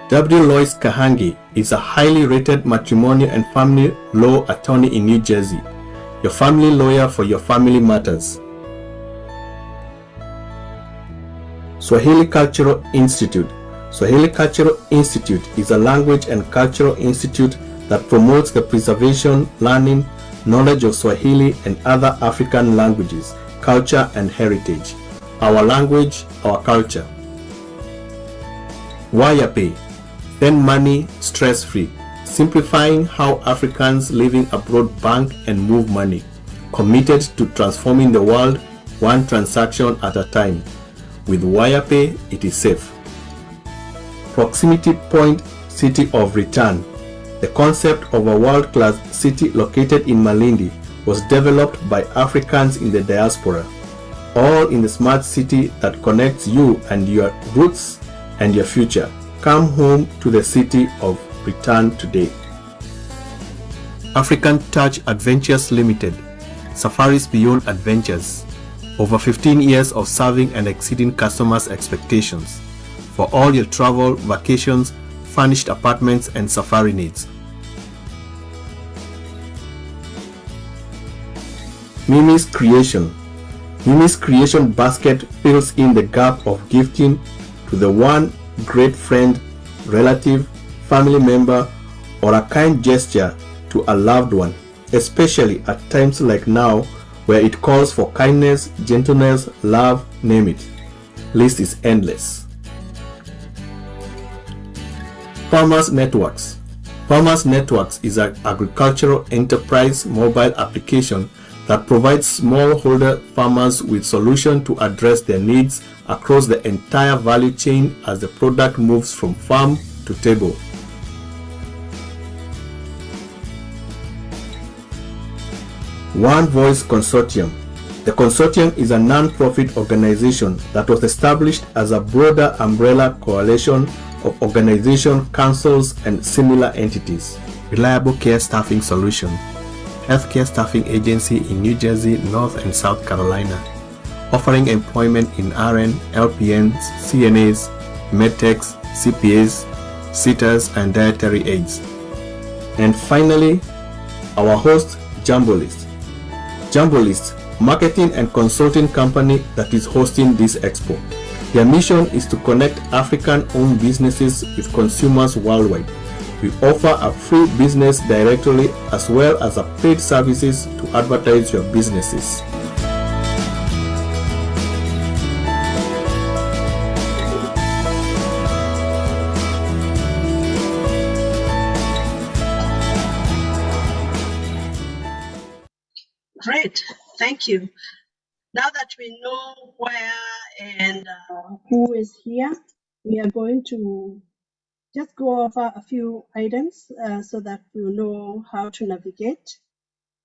W. Lois Kahangi is a highly rated matrimonial and family law attorney in New Jersey. Your family lawyer for your family matters. Swahili Cultural Institute. Swahili Cultural Institute is a language and cultural institute that promotes the preservation, learning, knowledge of Swahili and other African languages, culture, and heritage. Our language, our culture. WirePay. Send money stress-free, simplifying how Africans living abroad bank and move money. Committed to transforming the world one transaction at a time. With WirePay, it is safe. Proximity Point City of Return. The concept of a world-class city located in Malindi was developed by Africans in the diaspora, all in the smart city that connects you and your roots and your future. Come home to the city of return today. African Touch Adventures Limited, Safaris Beyond Adventures. Over 15 years of serving and exceeding customers' expectations for all your travel, vacations, furnished apartments, and safari needs. Mimi's Creation. Mimi's Creation Basket fills in the gap of gifting to the one great friend, relative, family member, or a kind gesture to a loved one, especially at times like now where it calls for kindness, gentleness, love, name it. List is endless. Farmers Networks. Farmers Networks is an agricultural enterprise mobile application that provides smallholder farmers with solutions to address their needs across the entire value chain as the product moves from farm to table. One Voice Consortium. The consortium is a non-profit organization that was established as a broader umbrella coalition of organizations, councils, and similar entities. Reliable Care Staffing Solution. Healthcare staffing agency in New Jersey, North and South Carolina, offering employment in RN, LPNs, CNAs, MedTechs, CPAs, SITAs, and dietary aids. And finally, our host, Jumbolist. Jumbolist, marketing and consulting company that is hosting this expo. Their mission is to connect African-owned businesses with consumers worldwide. We offer a free business directory as well as a paid services to advertise your businesses. Great, thank you. Now that we know where and who is here, we are going to just go over a few items so that we'll know how to navigate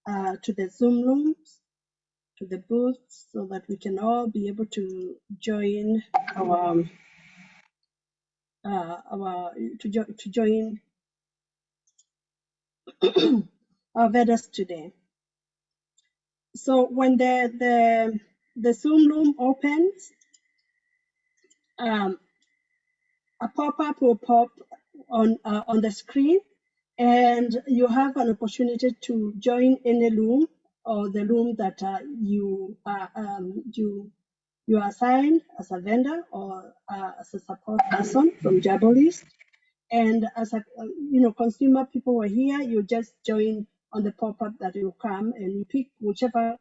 to the Zoom rooms, to the booths, so that we can all be able to join our join our vendors today. So when the Zoom room opens, a pop-up will pop on the screen, and you have an opportunity to join any room or the room that you are assigned as a vendor or as a support person from Jabalist. And as a consumer, people were here, you just join on the pop-up that will come, and you pick whichever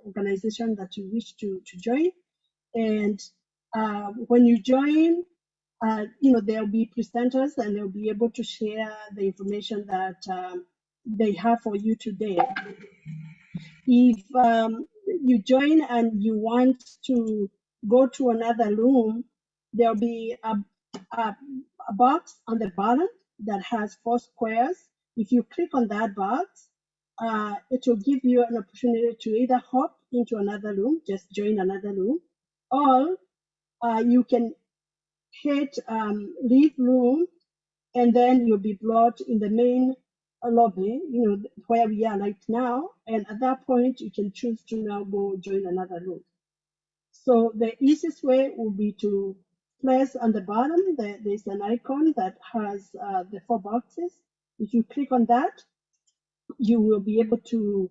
organization that you wish to join. And when you join, there'll be presenters, and they'll be able to share the information that they have for you today. If you join and you want to go to another room, there'll be a box on the bottom that has 4 squares. If you click on that box, it will give you an opportunity to either hop into another room, just join another room, or you can hit leave room, and then you'll be brought in the main lobby, where we are right now. And at that point, you can choose to now go join another room. So the easiest way would be to press on the bottom, there's an icon that has the 4 boxes. If you click on that, you will be able to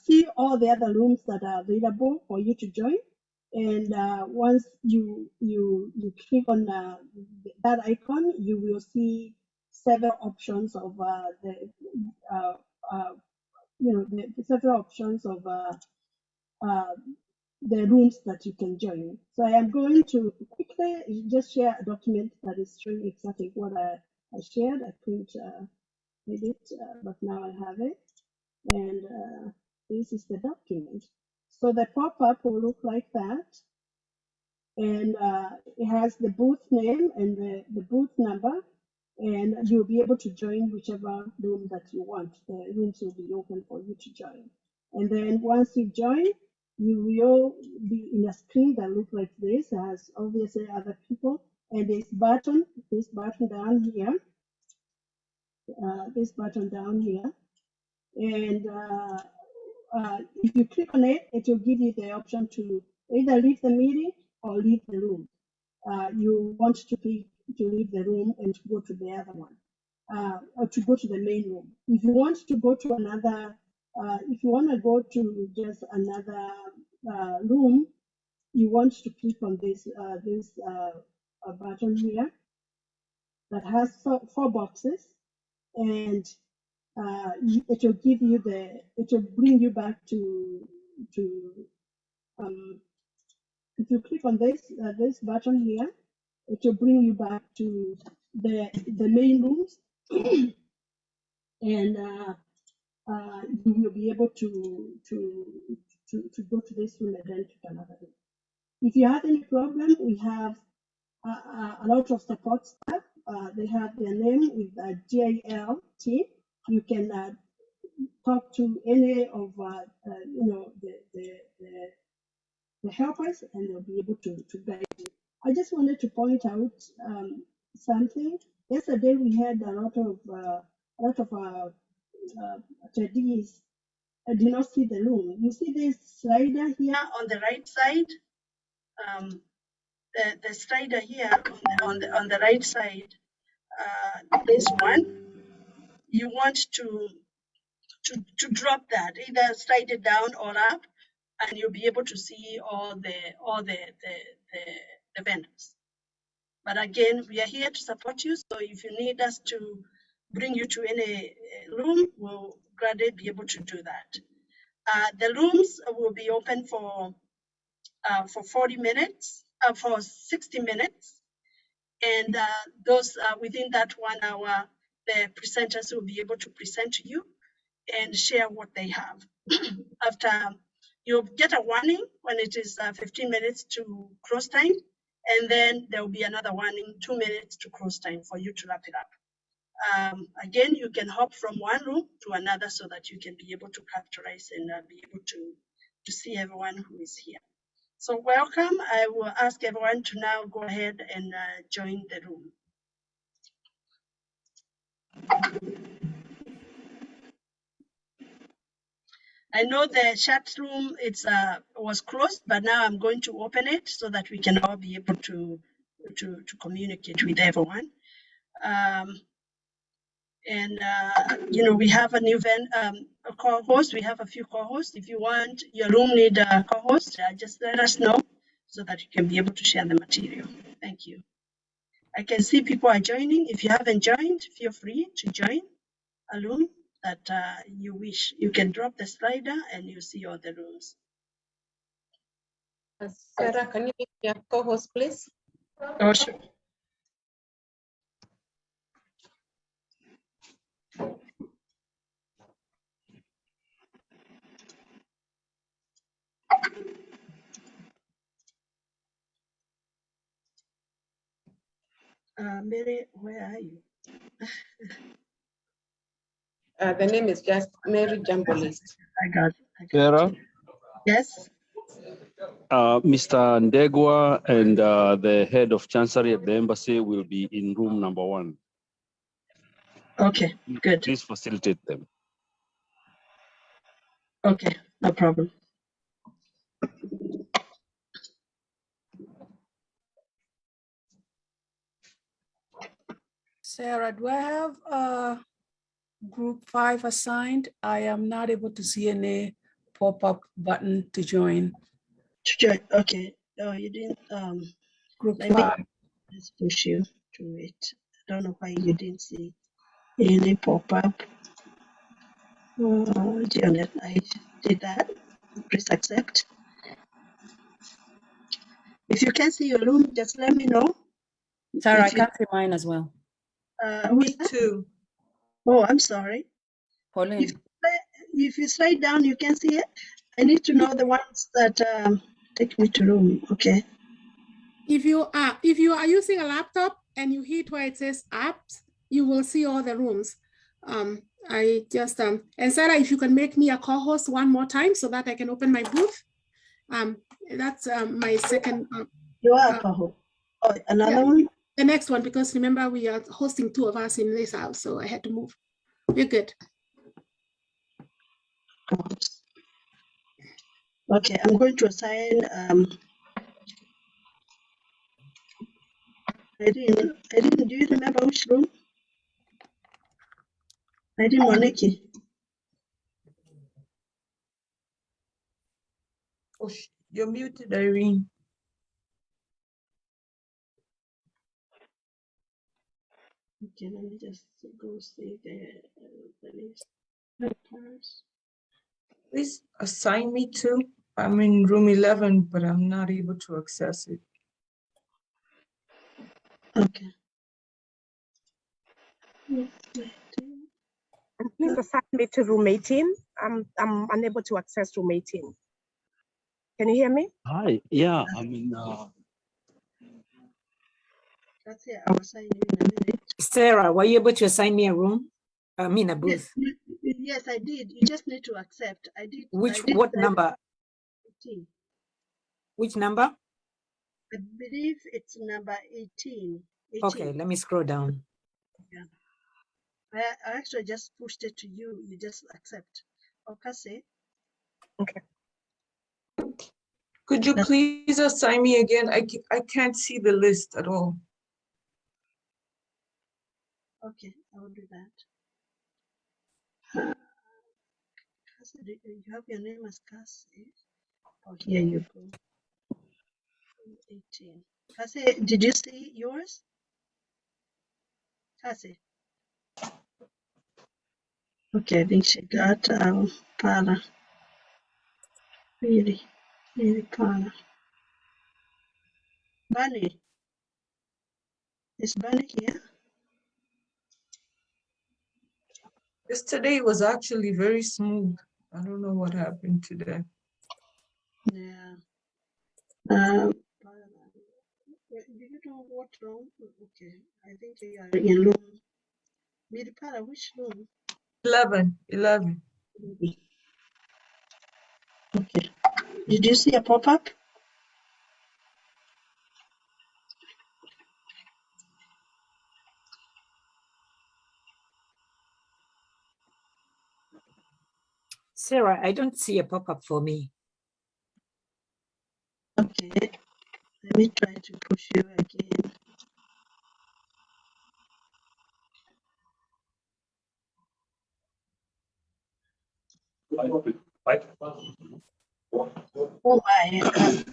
see all the other rooms that are available for you to join. And once you click on that icon, you will see several options of the several options of the rooms that you can join. So I am going to quickly just share a document that is showing exactly what I shared. I couldn't read it, but now I have it. And this is the document. So the pop-up will look like that. And it has the booth name and the booth number, and you'll be able to join whichever room that you want. The rooms will be open for you to join. And then once you join, you will be in a screen that looks like this. It has obviously other people, and this button down here, and if you click on it, it will give you the option to either leave the meeting or leave the room. You want to pick to leave the room and to go to the other one, or to go to the main room. If you want to go to another, if you want to go to just another room, you want to click on this button here that has 4 boxes, and it will give you it will bring you back to if you click on this button here, it will bring you back to the main rooms, and you will be able to go to this room and then to another room. If you have any problem, we have a lot of support staff. They have their name with GIL team. You can talk to any of the helpers, and they'll be able to guide you. I just wanted to point out something. Yesterday we had a lot of attendees did not see the room. You see this slider here on the right side. The slider here on the right side. This one. You want to drop that, either slide it down or up, and you'll be able to see all the vendors. But again, we are here to support you. So if you need us to bring you to any room, we'll gladly be able to do that. The rooms will be open for 40 minutes, for 60 minutes. And those within that 1 hour, the presenters will be able to present to you and share what they have. After, you'll get a warning when it is 15 minutes to close time, and then there will be another warning, 2 minutes to close time for you to wrap it up. Again, you can hop from one room to another so that you can be able to capitalize and be able to see everyone who is here. So welcome. I will ask everyone to now go ahead and join the room. I know the chat room was closed, but now I'm going to open it so that we can all be able to communicate with everyone. We have a new a co-host. We have a few co-hosts. If you want your room need a co-host, just let us know so that you can be able to share the material. Thank you. I can see people are joining. If you haven't joined, feel free to join a room that you wish. You can drop the slider and you see all the rooms. Sarah, can you make me a co-host, please? Oh, sure. Mary, where are you? The name is just Mary Jambolist. I got it. Sarah? Yes? Mr. Ndegwa and the head of Chancery at the embassy will be in room number 1. Okay, good. Please facilitate them. Okay, no problem. Sarah, do I have group 5 assigned? I am not able to see any pop-up button to join. Okay. Oh, you didn't. Group Let me 5. just push you to it. I don't know why you didn't see any pop-up. Oh, Janet, I did that. Please accept. If you can see your room, just let me know. Sarah, I can't see mine as well. Me too. Oh, I'm sorry. Pauline. If you slide down, you can see it. I need to know the ones that take me to room. Okay. If you are using a laptop and you hit where it says apps, you will see all the rooms. I just and Sarah, if you can make me a co-host one more time so that I can open my booth. That's my second. You are a co-host. Oh, another one. The next one, because remember we are hosting 2 of us in this house, so I had to move. You're good. Okay, I'm going to assign. I didn't. Do you remember which room? I didn't, Moniki. Oh, you're muted, Irene. Okay, let me just go see the list. Please assign me to. I'm in room 11, but I'm not able to access it. Okay. Please assign me to room 18. I'm unable to access room 18. Can you hear me? Hi, yeah, I'm in. That's it. I'll assign you in a minute. Sarah, were you able to assign me a room? I mean a booth. Yes, I did. You just need to accept. I did. What number? 18. Which number? I believe it's number 18. Okay, let me scroll down. Yeah. I actually just pushed it to you. You just accept. Okay. Okay. Could you please assign me again? I can't see the list at all. Okay, I will do that. You have your name as Cassie. Oh, here you go. 18. Cassie, did you see yours? Cassie. Okay, I think she got Para. Really Para. Bunny. Is Bunny here? Yesterday was actually very smooth. I don't know what happened today. Yeah. Do you know what room? Okay, I think you are in room. Para, which room? 11. Okay. Did you see a pop-up? Sarah, I don't see a pop-up for me. Okay. Let me try to push you again. Oh my, what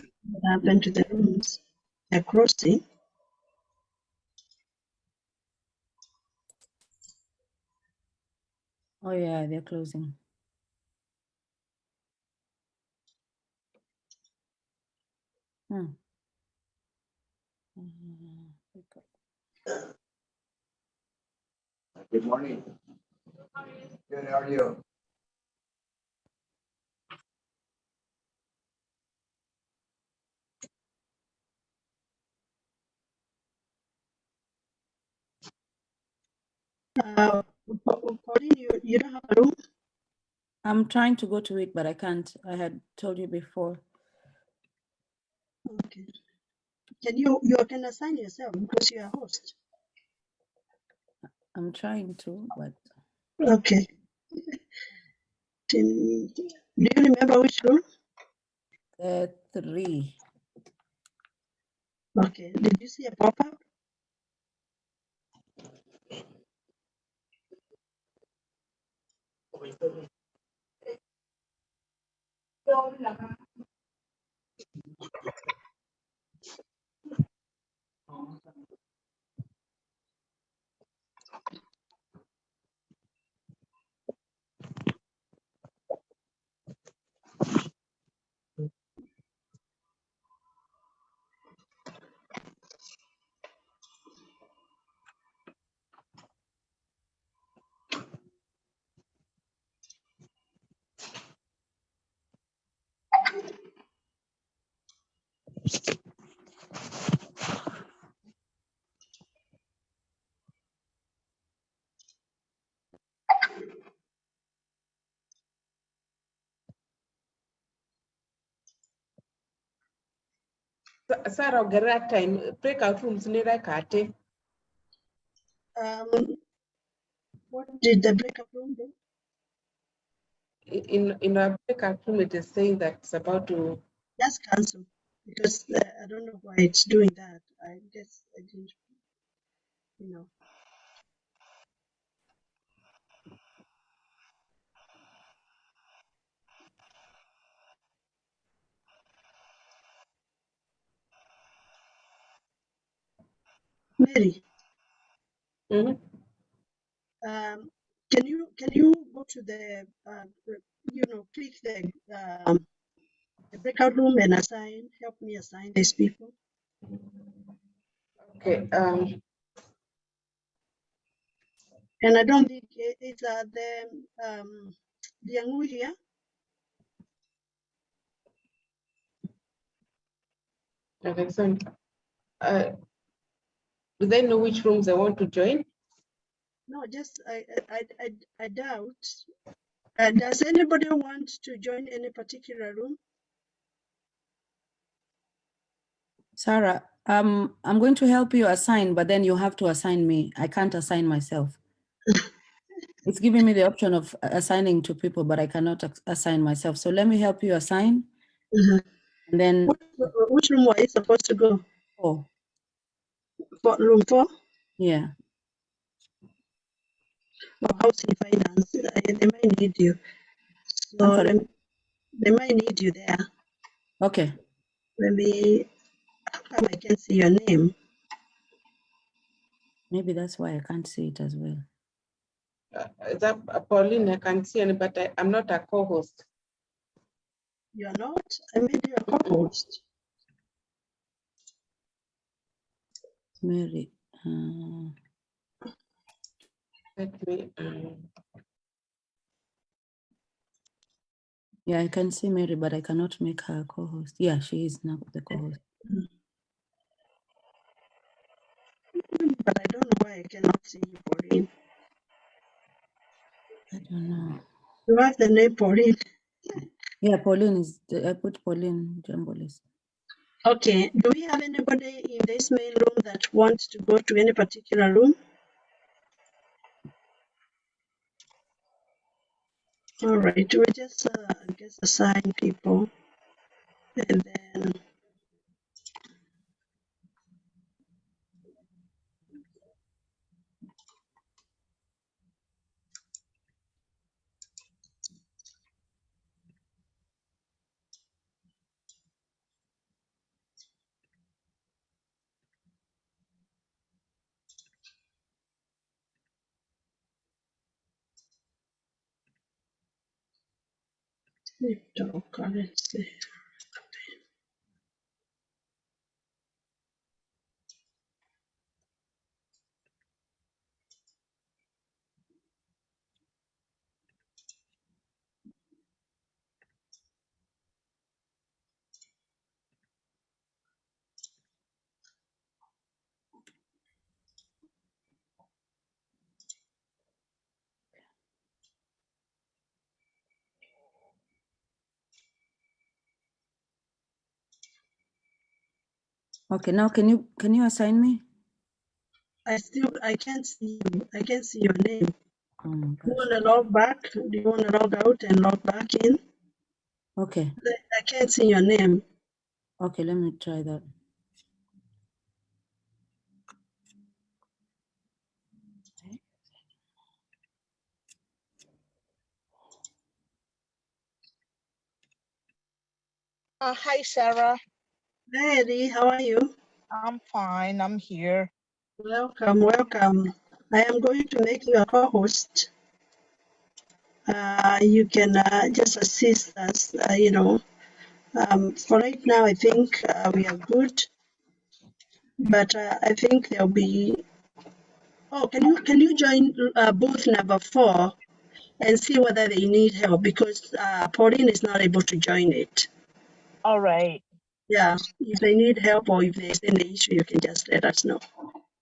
happened to the rooms? They're crossing. Oh yeah, they're closing. Good morning. Good, how are you? You don't have a room? I'm trying to go to it, but I can't. I had told you before. Okay. You can assign yourself because you are host. I'm trying to, but Okay. Do you remember which room? 3. Okay. Did you see a pop-up? Sarah, Gerard time breakout rooms near Kate. What did the breakup room do? In a breakout room, it is saying that it's about to Just cancel because I don't know why it's doing that. I guess I didn't, you know. Mary. Can you go to the click the breakout room and help me assign these people? okay. And I don't think it's the Angu here. Alexander, do they know which rooms they want to join? No, just I doubt. Does anybody want to join any particular room? Sarah, I'm going to help you assign, but then you have to assign me. I can't assign myself. It's giving me the option of assigning to people, but I cannot assign myself. So let me help you assign. And then Which room are you supposed to go? 4. Room 4? Yeah. Housing finance. They might need you. So they might need you there. Okay. Maybe I can see your name. Maybe that's why I can't see it as well. that Pauline, I can see, but I'm not a co-host. You're not? I made you a co-host. Mary. Let me. Yeah, I can see Mary, but I cannot make her co-host. Yeah, she is now the co-host. But I don't know why I cannot see you, Pauline. I don't know. You have the name Pauline. Yeah, Pauline is, I put Pauline Jambolis. Okay, do we have anybody in this main room that wants to go to any particular room? All right, we just assign people and then let's see. Okay, now can you assign me? I can't see you. I can't see your name. Oh my You gosh. want to log back? Do you want to log out and log back in? Okay. I can't see your name. Okay, let me try that. Hi, Sarah. Hi, Eddie. How are you? I'm fine. I'm here. Welcome, welcome. I am going to make you a co-host. You can just assist us, for right now, I think we are good, but I think there'll be. Oh, can you join booth number 4 and see whether they need help because Pauline is not able to join it. All right. Yeah, if they need help or if there's any issue, you can just let us know.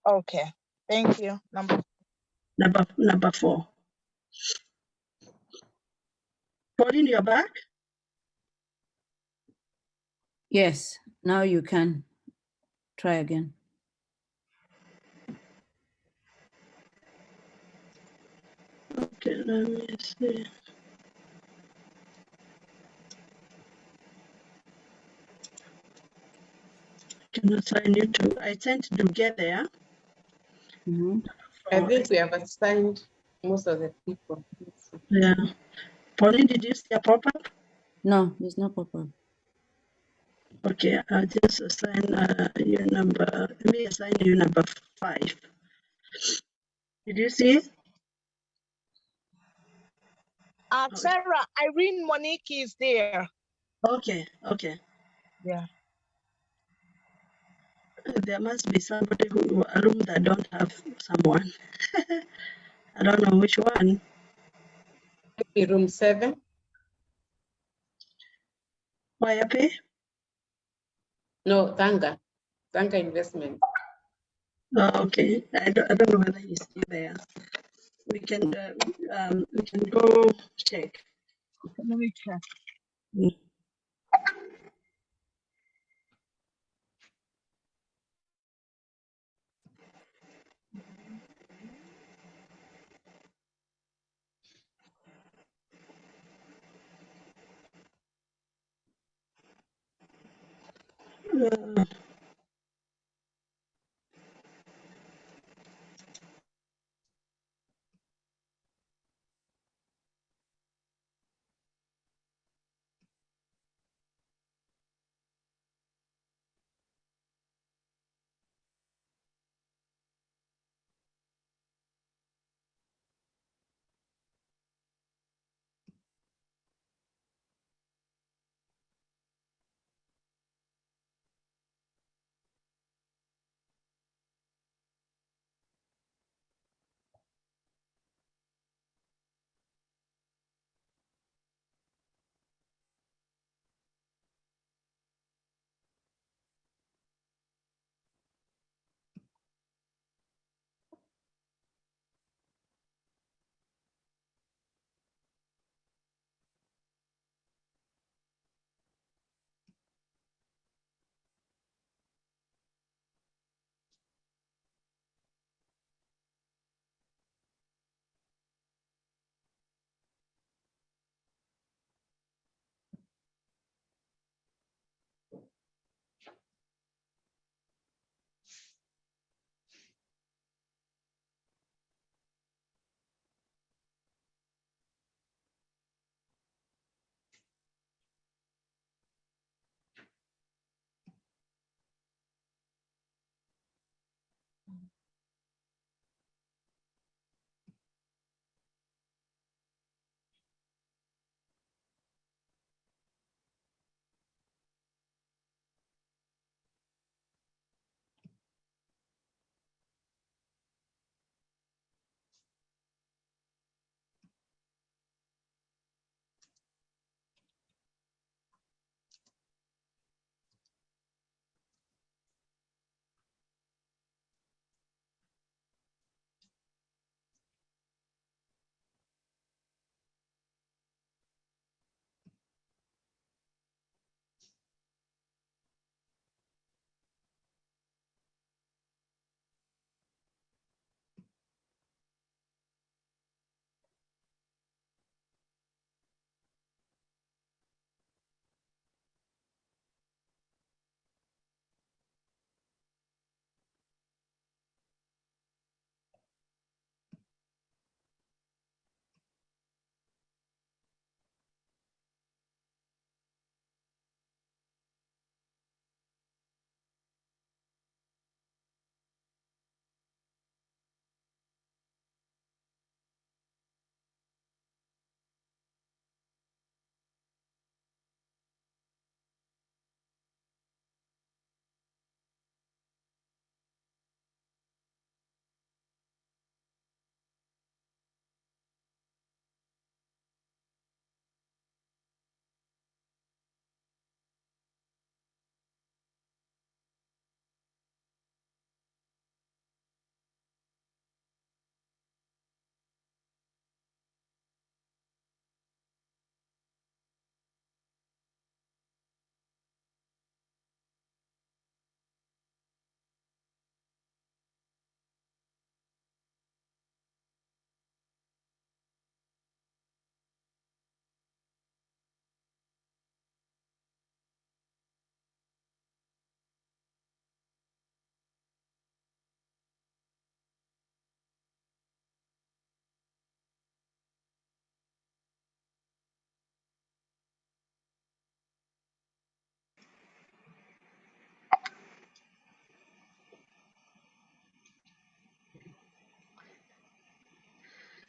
Okay. Thank you. Number 4. Pauline, you're back? Yes, now you can try again. Okay, let me see. I can assign you to. I sent to get there. I think we have assigned most of the people. Yeah. Pauline, did you see a pop-up? No, there's no pop-up. Okay, I'll just assign you number. Let me assign you number 5. Did you see it? Sarah, Irene Monique is there. Okay, okay. Yeah. There must be somebody a room that don't have someone. I don't know which one. Maybe room 7. Why pay? No, Tanga Investment. Oh, okay. I don't know whether he's still there. We can go check. Let me check.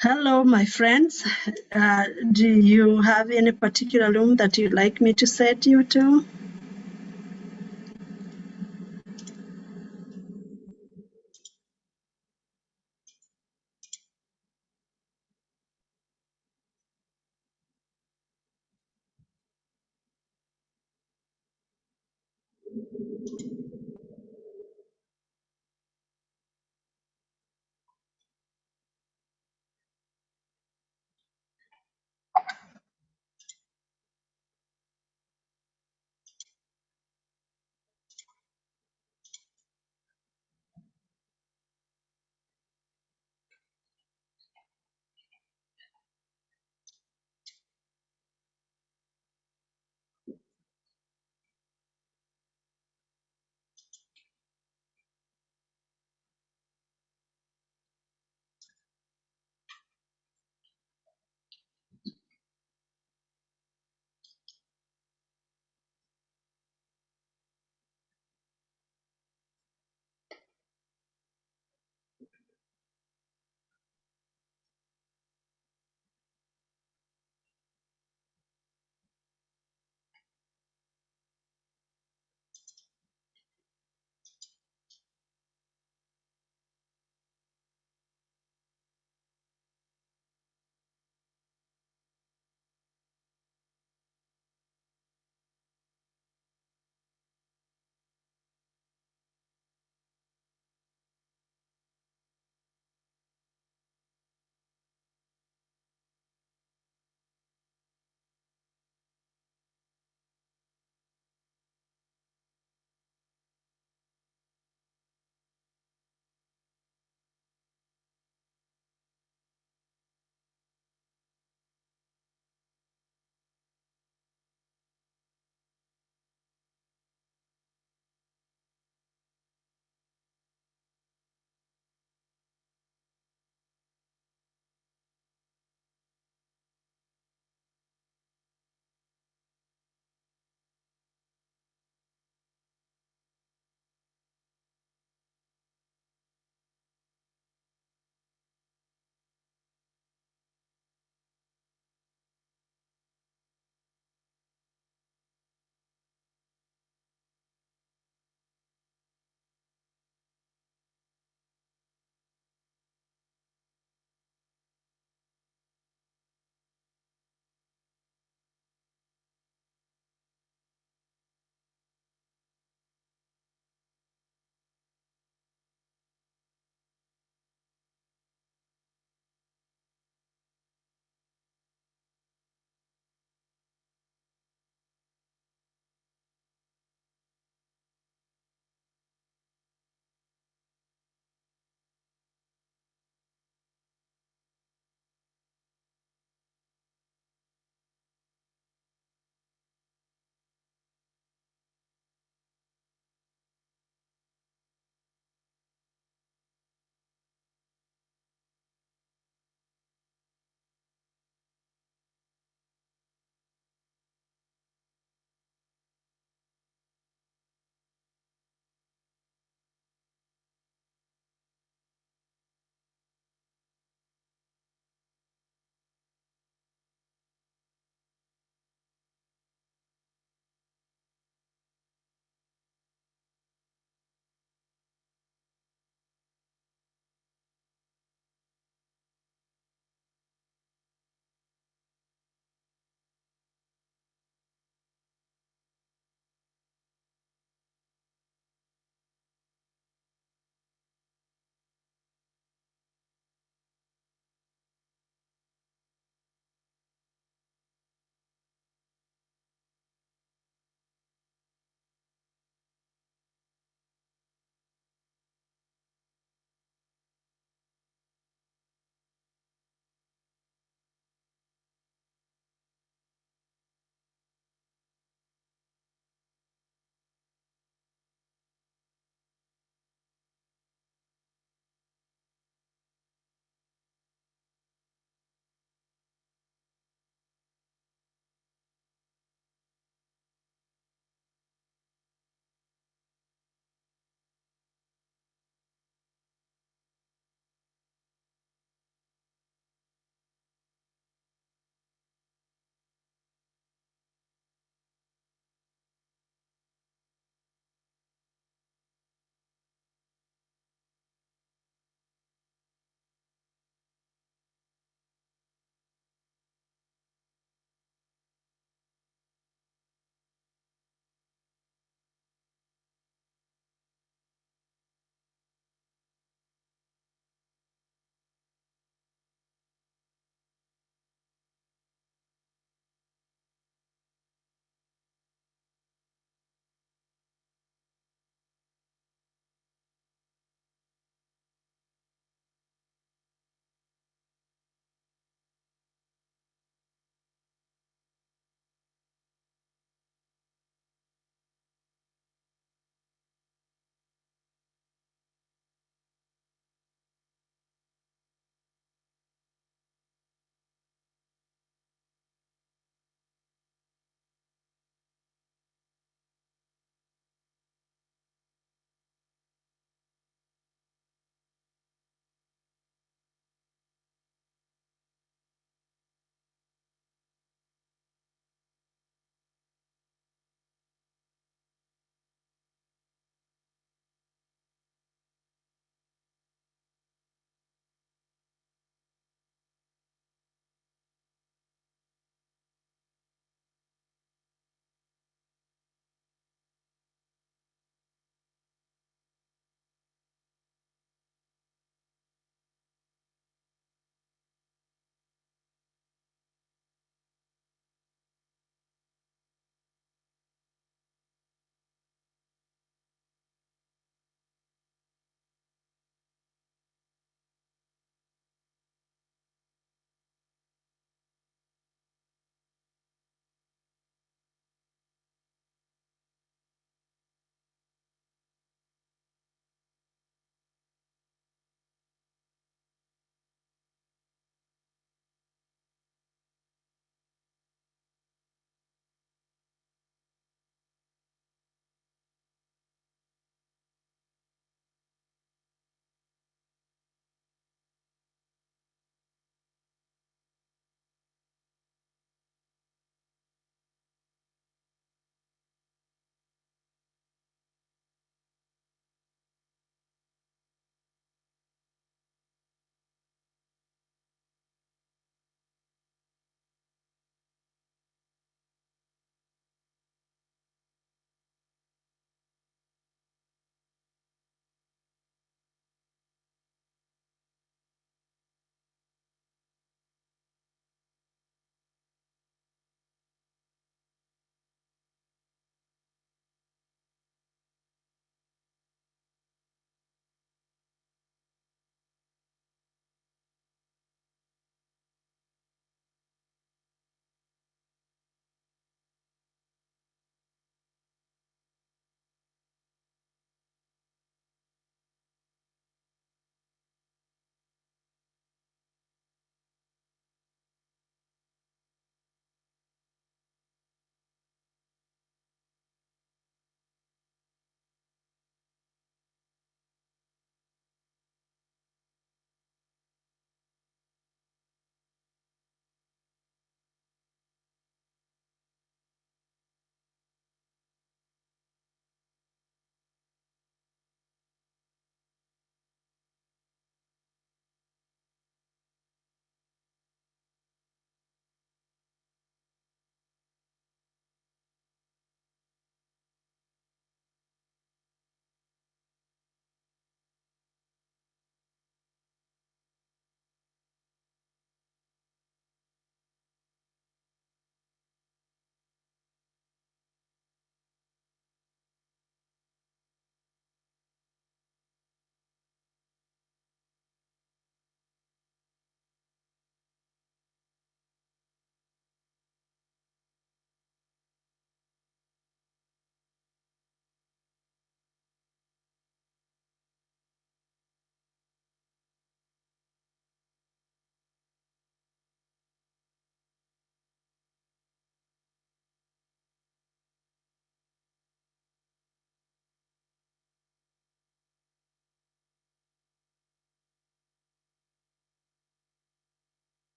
Hello, my friends. Do you have any particular room that you'd like me to set you to?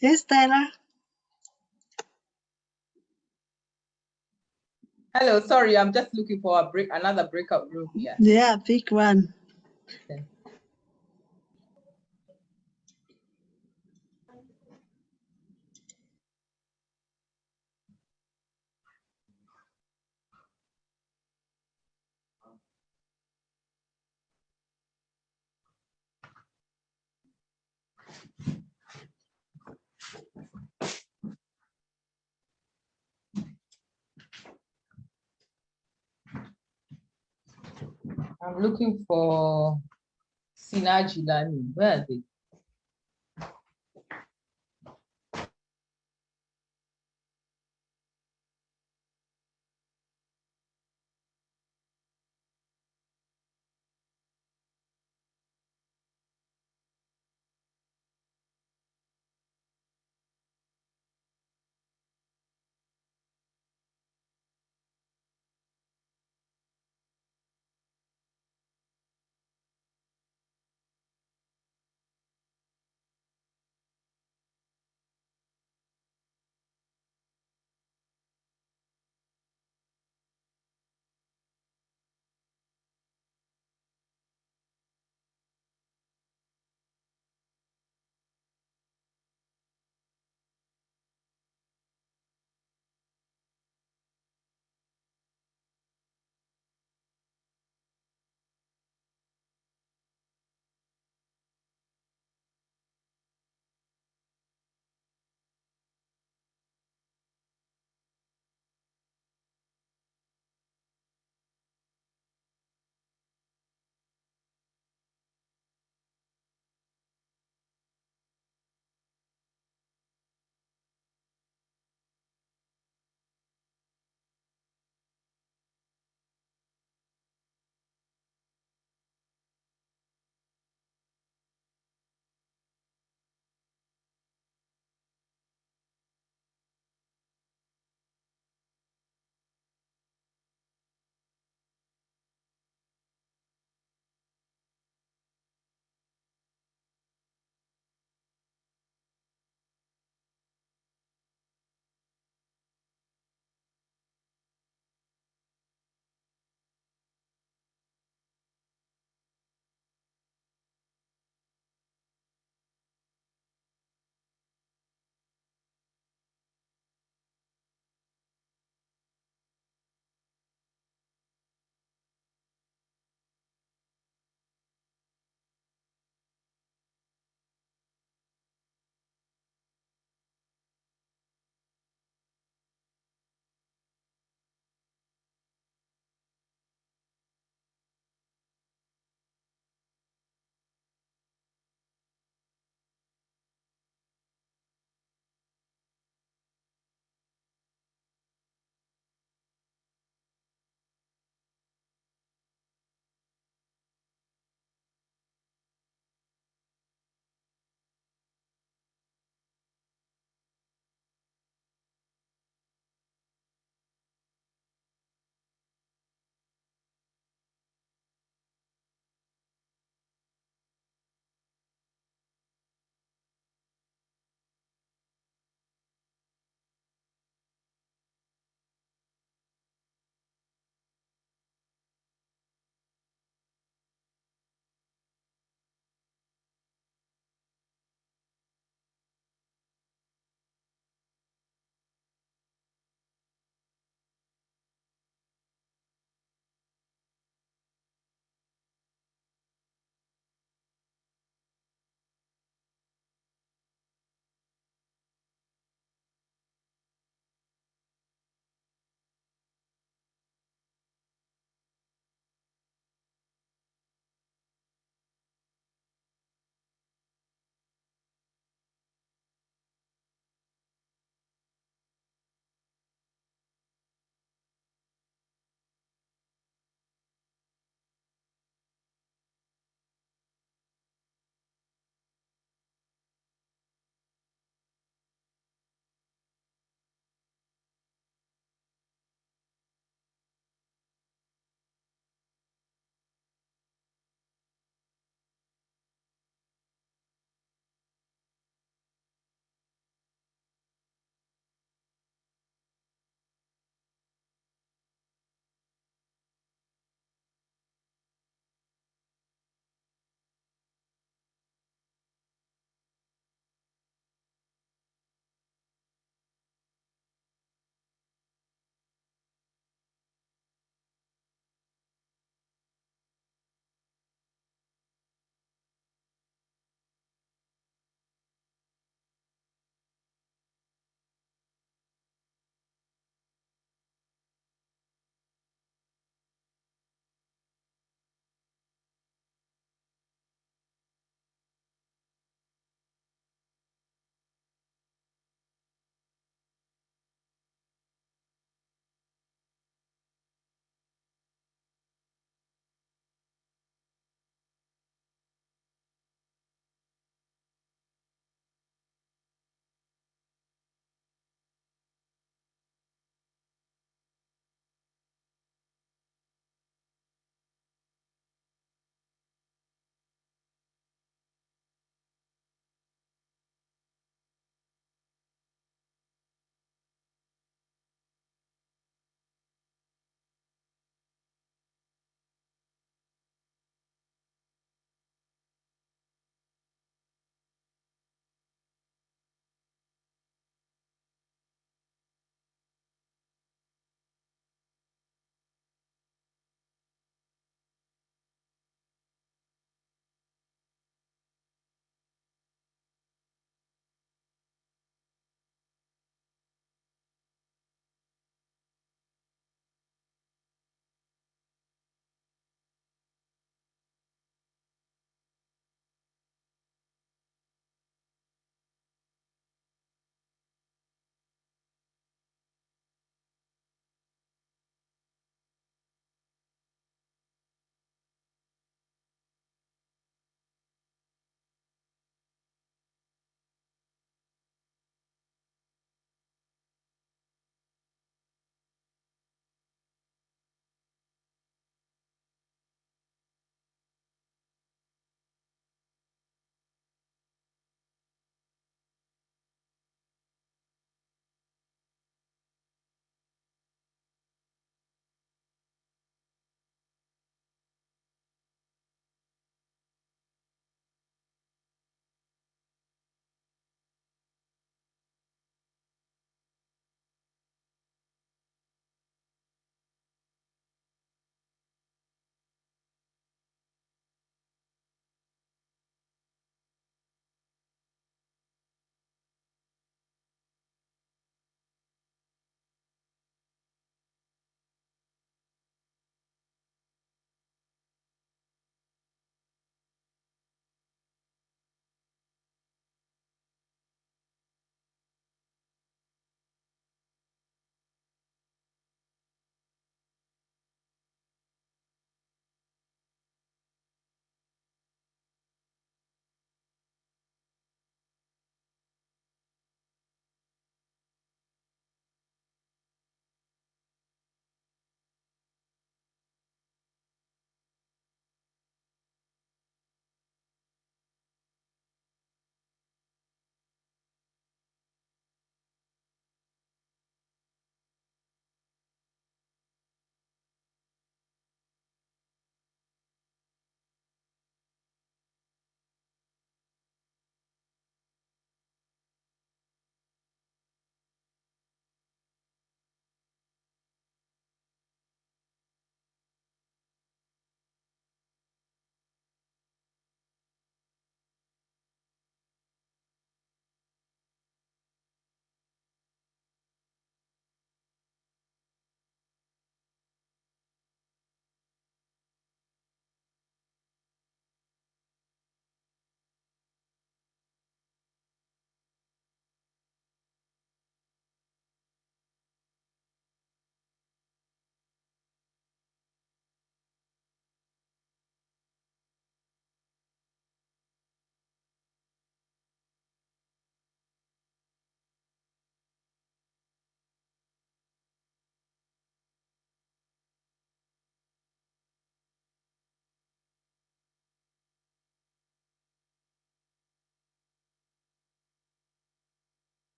Hey, Stella. Hello, sorry, I'm just looking for another breakout room here. Yeah, pick one. Okay. I'm looking for Cynergy Learning. Where are they?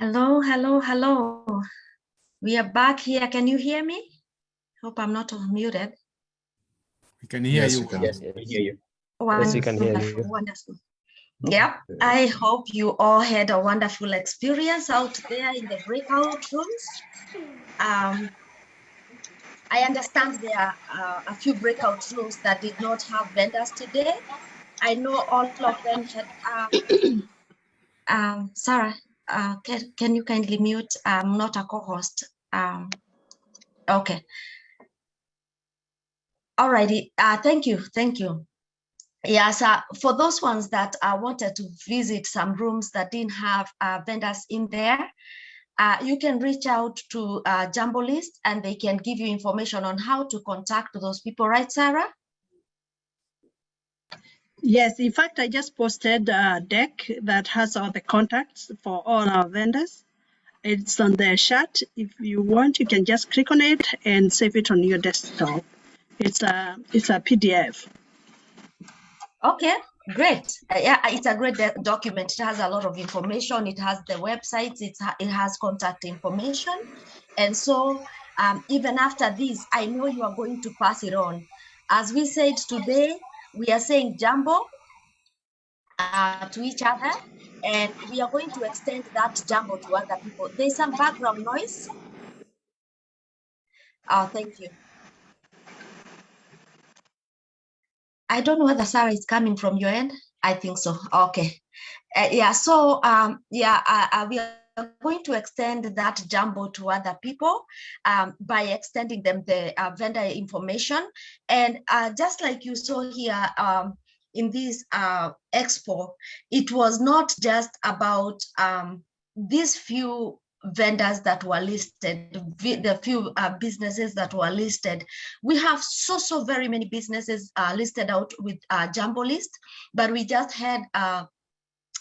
Hello, hello, hello. We are back here. Can you hear me? Hope I'm not muted. We can hear Yes, you. we can hear you. Wonderful, Yes, we can hear you. wonderful. Yep. I hope you all had a wonderful experience out there in the breakout rooms. I understand there are a few breakout rooms that did not have vendors today. I know all of them had, Sarah, can you kindly mute? I'm not a co-host. Okay. Alrighty, thank you. Yes, for those ones that wanted to visit some rooms that didn't have vendors in there, you can reach out to Jumbo List and they can give you information on how to contact those people, right, Sarah? Yes, in fact, I just posted a deck that has all the contacts for all our vendors. It's on the chat. If you want, you can just click on it and save it on your desktop. It's a PDF. Okay, great. Yeah, it's a great document. It has a lot of information. It has the websites. It has contact information. And so even after this, I know you are going to pass it on. As we said today, we are saying Jumbo to each other, and we are going to extend that Jumbo to other people. There's some background noise. Thank you. I don't know whether Sarah is coming from your end. I think so. Okay. Yeah, so we are going to extend that Jumbo to other people by extending them the vendor information. And just like you saw here in this Expo, it was not just about these few vendors that were listed, the few businesses that were listed. We have so very many businesses listed out with Jumbo List, but we just had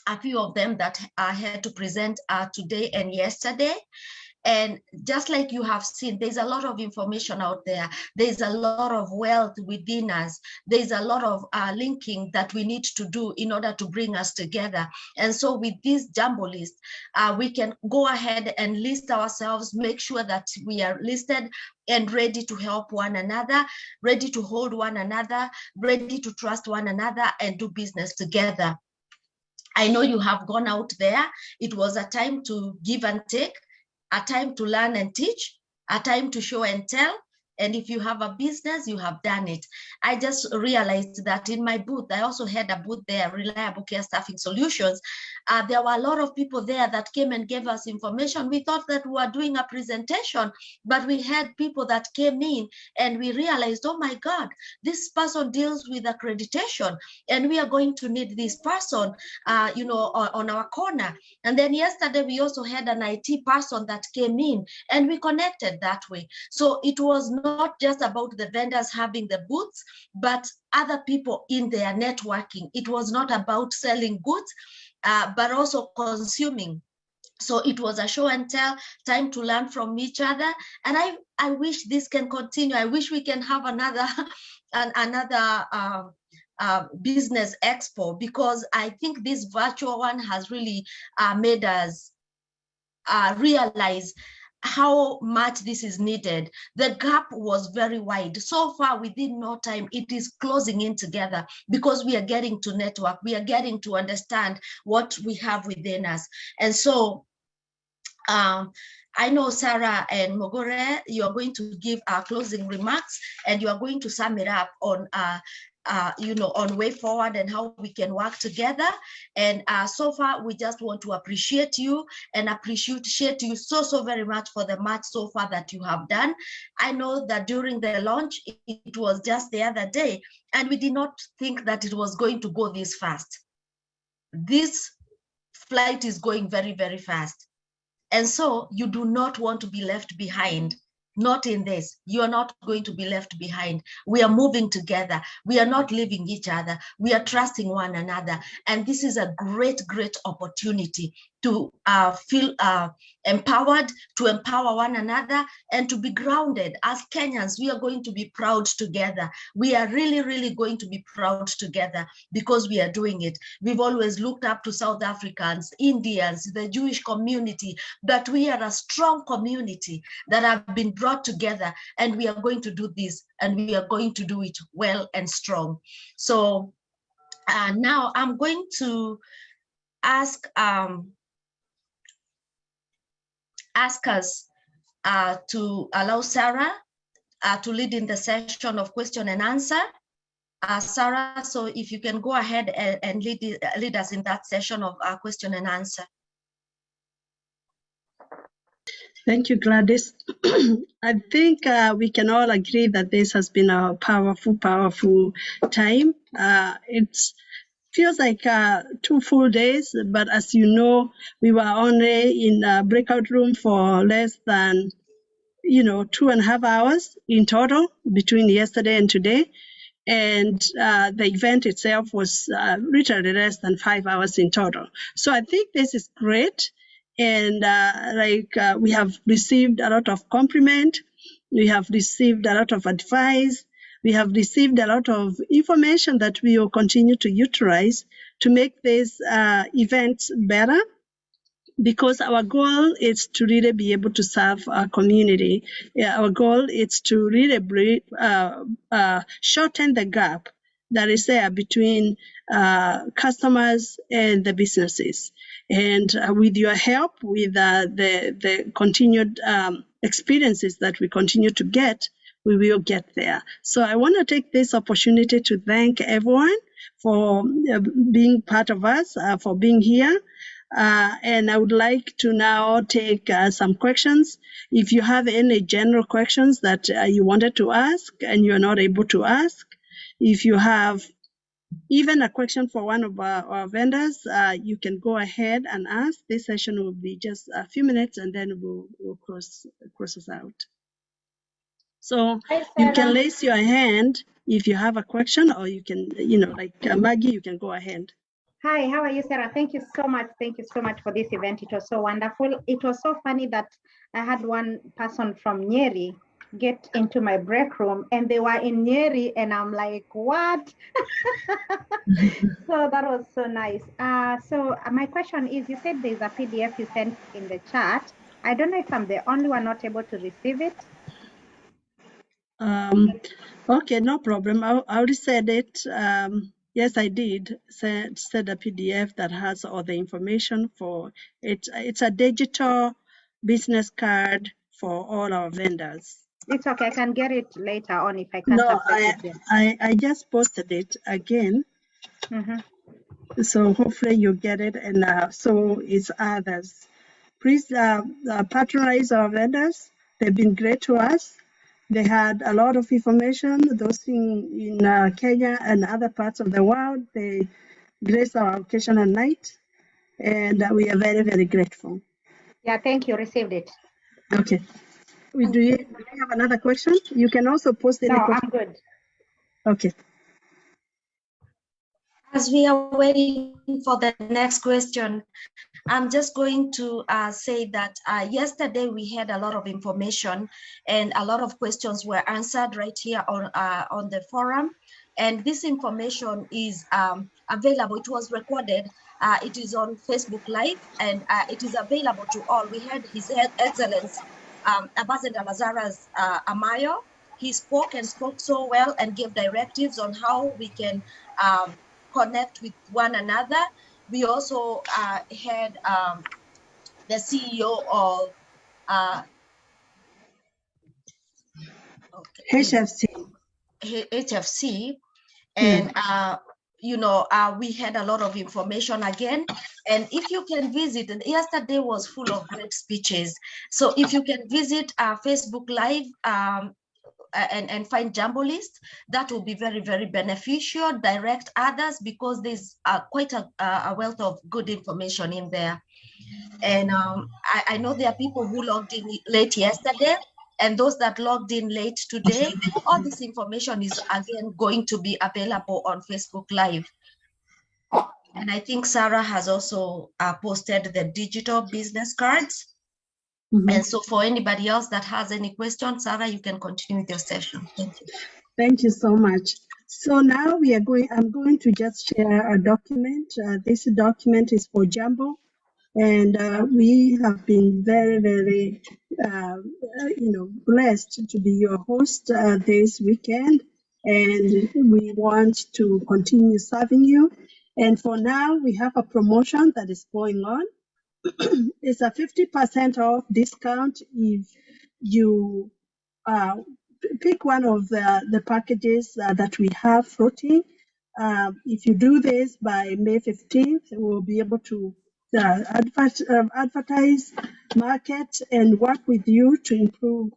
a few of them that I had to present today and yesterday. And just like you have seen, there's a lot of information out there. There's a lot of wealth within us. There's a lot of linking that we need to do in order to bring us together. And so with this Jumbo List, we can go ahead and list ourselves, make sure that we are listed and ready to help one another, ready to hold one another, ready to trust one another and do business together. I know you have gone out there. It was a time to give and take, a time to learn and teach, a time to show and tell. And if you have a business, you have done it. I just realized that in my booth, I also had a booth there, Reliable Care Staffing Solutions. There were a lot of people there that came and gave us information. We thought that we were doing a presentation, but we had people that came in and we realized, oh my God, this person deals with accreditation and we are going to need this person, on our corner. And then yesterday, we also had an IT person that came in and we connected that way. So it was not just about the vendors having the booths, but other people in their networking. It was not about selling goods, but also consuming. So it was a show and tell, time to learn from each other. And I wish this can continue. I wish we can have another business expo, because I think this virtual one has really made us realize how much this is needed. The gap was very wide. So far, within no time, it is closing in together because we are getting to network. We are getting to understand what we have within us. And so I know Sarah and Mogore, you are going to give our closing remarks and you are going to sum it up on on way forward and how we can work together. And so far, we just want to appreciate you and appreciate you so very much for the much so far that you have done. I know that during the launch, it was just the other day, and we did not think that it was going to go this fast. This flight is going very, very fast. And so you do not want to be left behind. Not in this. You are not going to be left behind. We are moving together. We are not leaving each other. We are trusting one another. And this is a great, great opportunity to feel empowered, to empower one another, and to be grounded. As Kenyans, we are going to be proud together. We are really, really going to be proud together because we are doing it. We've always looked up to South Africans, Indians, the Jewish community, but we are a strong community that have been brought together, and we are going to do this, and we are going to do it well and strong. So now I'm going to ask us to allow Sarah to lead in the session of question and answer. Sarah, so if you can go ahead and lead us in that session of question and answer. Thank you, Gladys. I think we can all agree that this has been a powerful, powerful time. It feels like 2 full days, but as you know, we were only in a breakout room for less than 2.5 hours in total between yesterday and today. And the event itself was literally less than 5 hours in total. So I think this is great. And we have received a lot of compliment. We have received a lot of advice. We have received a lot of information that we will continue to utilize to make these events better, because our goal is to really be able to serve our community. Our goal is to really shorten the gap that is there between customers and the businesses. And with your help, with the continued experiences that we continue to get, we will get there. So I want to take this opportunity to thank everyone for being part of us, for being here. And I would like to now take some questions. If you have any general questions that you wanted to ask and you're not able to ask, if you have even a question for one of our vendors, you can go ahead and ask. This session will be just a few minutes, and then we'll cross us out. So you can raise your hand if you have a question, or you can, like Maggie, you can go ahead. Hi, how are you, Sarah? Thank you so much. Thank you so much for this event. It was so wonderful. It was so funny that I had one person from Nyeri get into my break room, and they were in Nyeri, and I'm like, what? So that was so nice. So my question is, you said there's a PDF you sent in the chat. I don't know if I'm the only one not able to receive it. Okay, no problem. I already said it. Yes, I did send a PDF that has all the information for it. It's a digital business card for all our vendors. It's okay. I can get it later on if I can't access it. I just posted it again. Mm-hmm. So hopefully you get it, and so is others. Please patronize our vendors. They've been great to us. They had a lot of information. Those in Kenya and other parts of the world, they graced our occasional night, and we are very, very grateful. Yeah, thank you. Received it. Okay. Do you have another question? You can also post any question. No, I'm good. Okay. As we are waiting for the next question, I'm just going to say that yesterday we had a lot of information and a lot of questions were answered right here on the forum. And this information is available. It was recorded. It is on Facebook Live, and it is available to all. We had His Excellency Ambassador Lazarus Amayo. He spoke so well and gave directives on how we can connect with one another. We also had the CEO of HFC, and we had a lot of information again. And if you can visit, and yesterday was full of great speeches. So if you can visit Facebook Live and find Jumbo List, that will be very, very beneficial. Direct others, because there's quite a wealth of good information in there. And I know there are people who logged in late yesterday, and those that logged in late today. All this information is again going to be available on Facebook Live. And I think Sarah has also posted the digital business cards. Mhm. And so for anybody else that has any questions, Sarah, you can continue with your session. Thank you. Thank you so much. So now I'm going to just share a document. This document is for Jumbo, and we have been very, very, blessed to be your host this weekend, and we want to continue serving you. And for now, we have a promotion that is going on. It's a 50% off discount if you pick one of the packages that we have floating. If you do this by May 15th, we'll be able to advertise, market, and work with you to improve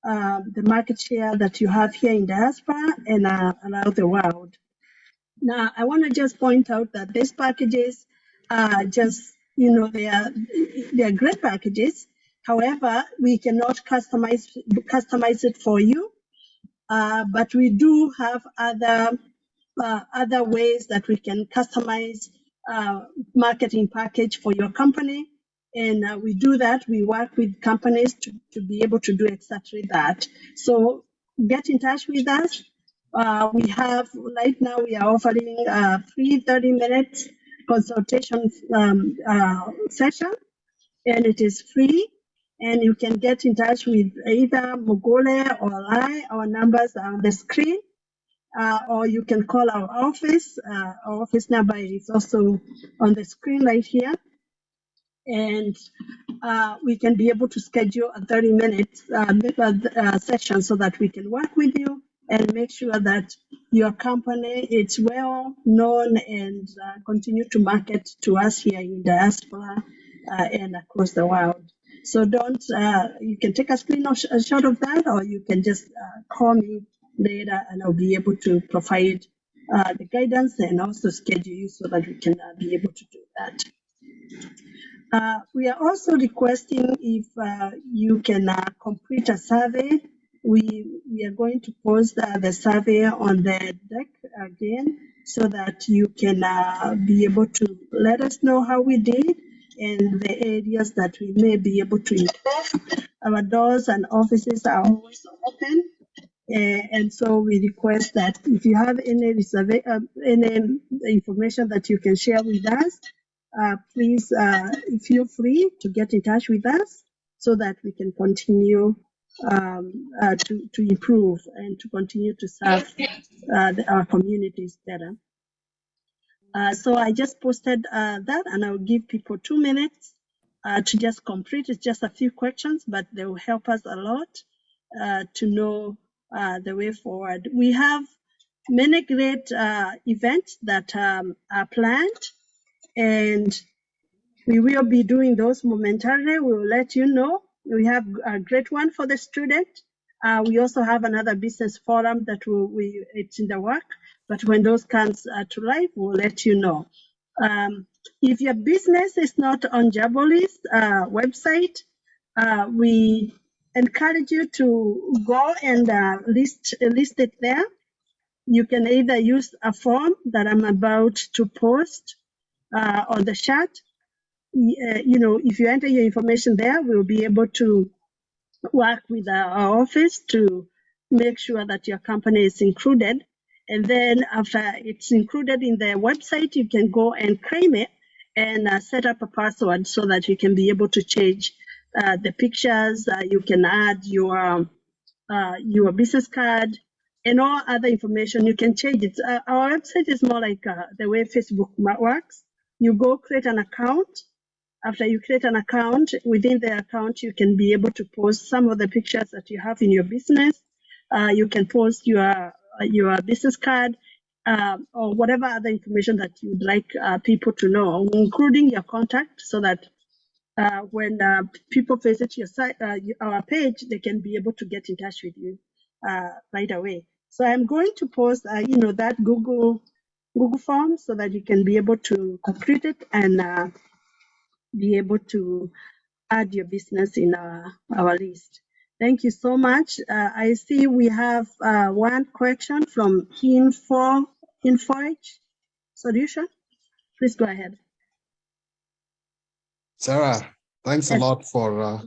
the market share that you have here in diaspora and around the world. Now, I want to just point out that these packages are just, they are great packages. However, we cannot customize it for you, but we do have other ways that we can customize marketing package for your company. And we do that. We work with companies to be able to do exactly that. So get in touch with us. We have, right now, we are offering a free 30-minute consultation session, and it is free. And you can get in touch with either Mogole or I. Our numbers are on the screen, or you can call our office. Our office number is also on the screen right here. And we can be able to schedule a 30-minute session so that we can work with you and make sure that your company is well known and continue to market to us here in diaspora and across the world. So you can take a screenshot of that, or you can just call me later and I'll be able to provide the guidance and also schedule you so that we can be able to do that. We are also requesting if you can complete a survey. We are going to post the survey on the deck again so that you can be able to let us know how we did and the areas that we may be able to improve. Our doors and offices are always open. And so we request that if you have any information that you can share with us, please feel free to get in touch with us so that we can continue to improve and to continue to serve our communities better. So I just posted that, and I'll give people 2 minutes to just complete. It's just a few questions, but they will help us a lot to know the way forward. We have many great events that are planned, and we will be doing those momentarily. We will let you know. We have a great one for the student. We also have another business forum that it's in the work, but when those comes to life, we'll let you know. If your business is not on Jaboli's website, we encourage you to go and list it there. You can either use a form that I'm about to post on the chat. If you enter your information there, we'll be able to work with our office to make sure that your company is included. And then after it's included in the website, you can go and claim it and set up a password so that you can be able to change the pictures. You can add your business card and all other information. You can change it. Our website is more like the way Facebook works. You go create an account. After you create an account, within the account, you can be able to post some of the pictures that you have in your business. You can post your business card or whatever other information that you'd like people to know, including your contact, so that when people visit your site, our page, they can be able to get in touch with you right away. So I'm going to post, that Google form so that you can be able to complete it and be able to add your business in our list. Thank you so much. I see we have one question from Inforage Solution. Please go ahead. Sarah, thanks a Yes. lot for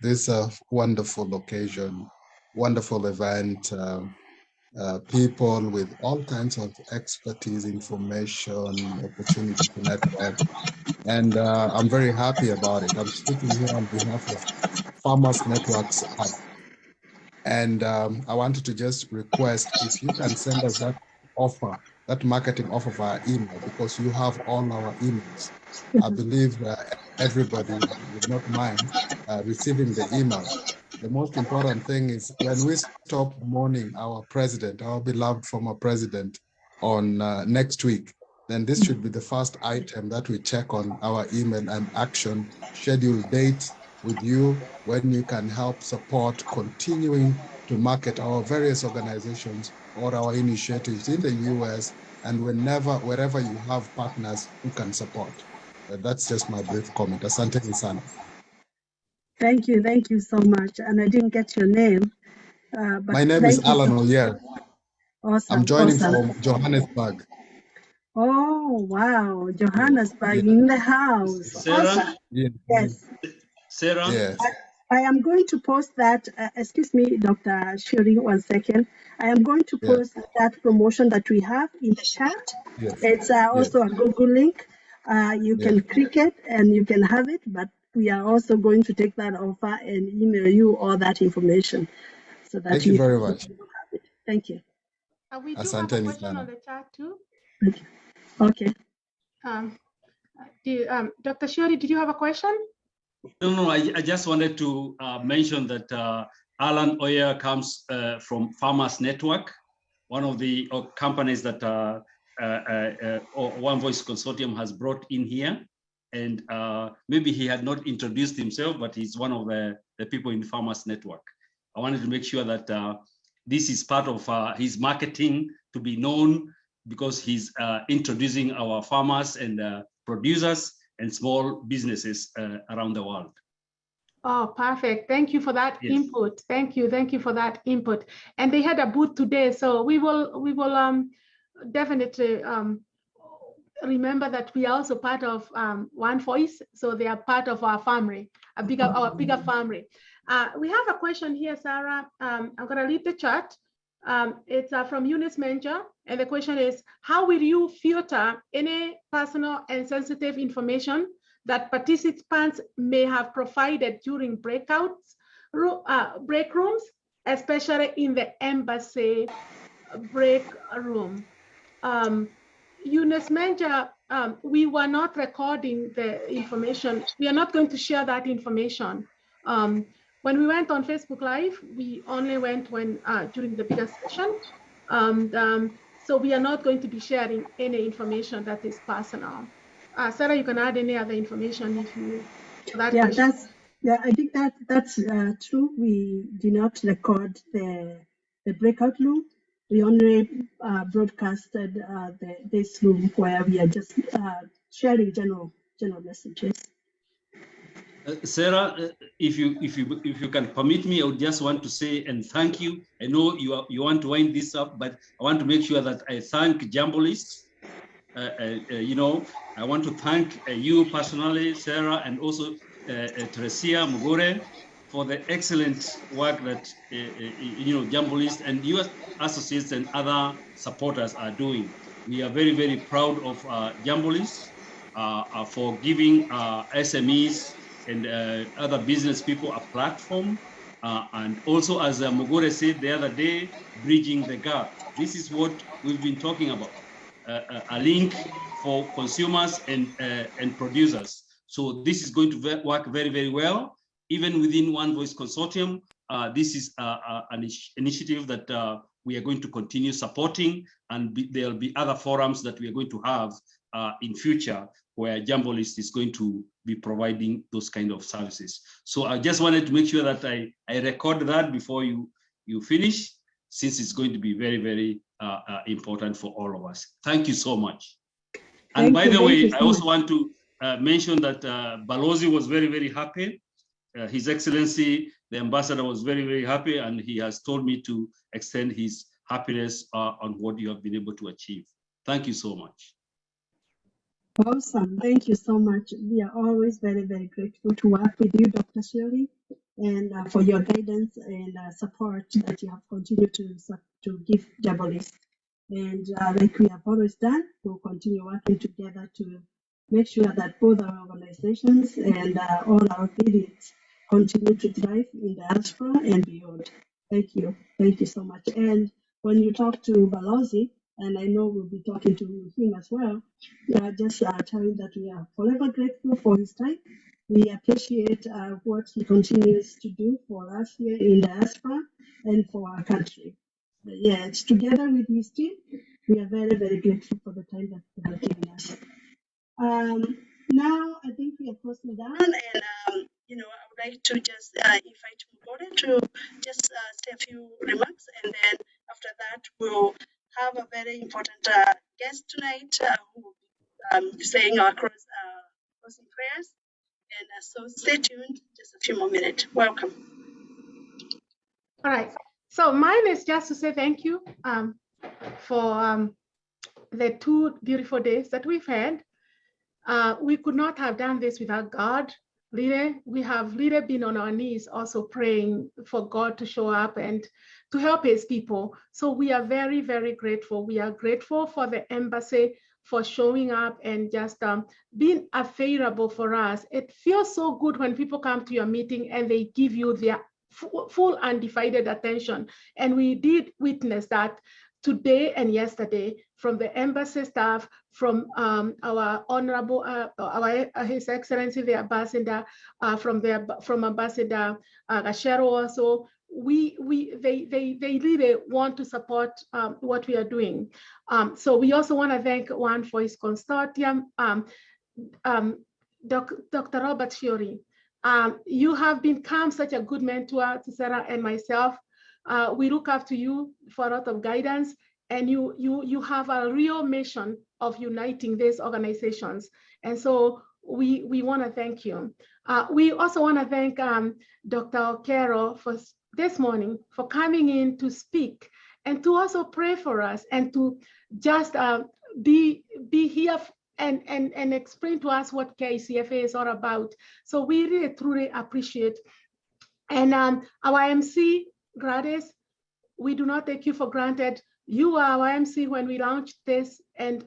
this wonderful occasion, wonderful event. People with all kinds of expertise, information, opportunity to network. And I'm very happy about it. I'm speaking here on behalf of Farmers Networks Hub. And I wanted to just request if you can send us that offer, that marketing offer via email, because you have all our emails. I believe everybody would not mind receiving the email. The most important thing is when we stop mourning our president, our beloved former president, on next week, then this should be the first item that we check on our email and action, schedule date with you when you can help support continuing to market our various organizations or our initiatives in the US and wherever you have partners who can support. That's just my brief comment. Asante sana. Thank you so much. And I didn't get your name. But My name is Alan so Oyer. Awesome. I'm joining Awesome. from Johannesburg. Oh, wow. Johannesburg Yes. in the house. Sarah? Awesome. Yes. Sarah? Yes. I am going to post that. Excuse me, Dr. Shuri, 1 second. I am going to post that promotion that we have in the chat. Yes. It's also a Google link. You can click it and you can have it, but we are also going to take that offer and email you all that information so that Thank you very much. have it. Thank you. We do have a question on the chat too. Okay. Dr. Shuri, did you have a question? No, I just wanted to mention that Alan Oyer comes from Farmers Network, one of the companies that One Voice Consortium has brought in here. And maybe he had not introduced himself, but he's one of the people in Farmers Network. I wanted to make sure that this is part of his marketing to be known, because he's introducing our farmers and producers and small businesses around the world. Oh, perfect. Thank you for that input. Thank you for that input. And they had a booth today, so we will definitely remember that we are also part of One Voice, so they are part of our family, our bigger family. We have a question here, Sarah. I'm going to read the chat. It's from Eunice Menja, and the question is, how will you filter any personal and sensitive information that participants may have provided during break rooms, especially in the embassy break room? Eunice Menja, we were not recording the information. We are not going to share that information. When we went on Facebook Live, we only went when during the bigger session. So we are not going to be sharing any information that is personal. Sarah, you can add any other information if you. I think that's true. We did not record the breakout room. We only broadcasted this room where we are just sharing general messages. Sarah, if you can permit me, I would just want to say and thank you. I know you want to wind this up, but I want to make sure that I thank Jambolis. I want to thank you personally, Sarah, and also Teresia Mugore, for the excellent work that Jambolis and your associates and other supporters are doing. We are very, very proud of Jambolis for giving SMEs and other business people a platform. And also, as Mugore said the other day, bridging the gap. This is what we've been talking about, a link for consumers and producers. So this is going to work very, very well. Even within One Voice Consortium, this is an initiative that we are going to continue supporting, and there'll be other forums that we are going to have in future where Jambolist is going to be providing those kind of services. So I just wanted to make sure that I record that before you finish, since it's going to be very, very important for all of us. Thank you so much. And by the way, I also want to mention that Balozi was very, very happy. His Excellency, the Ambassador, was very, very happy, and he has told me to extend his happiness on what you have been able to achieve. Thank you so much. Awesome. Thank you so much. We are always very, very grateful to work with you, Dr. Shirley, and for your guidance and support that you have continued to give Jabolis. And like we have always done, we'll continue working together to make sure that both our organizations and all our affiliates continue to thrive in diaspora and beyond. Thank you. Thank you so much. And when you talk to Balozi, and I know we'll be talking to him as well, just tell him that we are forever grateful for his time. We appreciate what he continues to do for us here in diaspora and for our country. Yes, together with his team, we are very, very grateful for the time that they have given us. Now, I think we are closing down, and I would like to just invite Mugore to just say a few remarks, and then after that, we'll have a very important guest tonight who will be saying our closing prayers. And so stay tuned, just a few more minutes. Welcome. All right. So mine is just to say thank you for the 2 beautiful days that we've had. We could not have done this without God. Really, we have really been on our knees also praying for God to show up and to help his people. So we are very, very grateful. We are grateful for the embassy for showing up and just being available for us. It feels so good when people come to your meeting and they give you their full undivided attention. And we did witness that today and yesterday from the embassy staff, from our honorable, His Excellency the Ambassador, from Ambassador Gashero also. They really want to support what we are doing. So we also want to thank One Voice Consortium, Dr. Robert Shiori. You have become such a good mentor to Sarah and myself. We look up to you for a lot of guidance, and you have a real mission of uniting these organizations. And so we want to thank you. We also want to thank Dr. Okello for this morning for coming in to speak and to also pray for us and to just be here and explain to us what KCFA is all about. So we really truly appreciate. And our MC, Gladys, we do not take you for granted. You are our MC when we launched this, and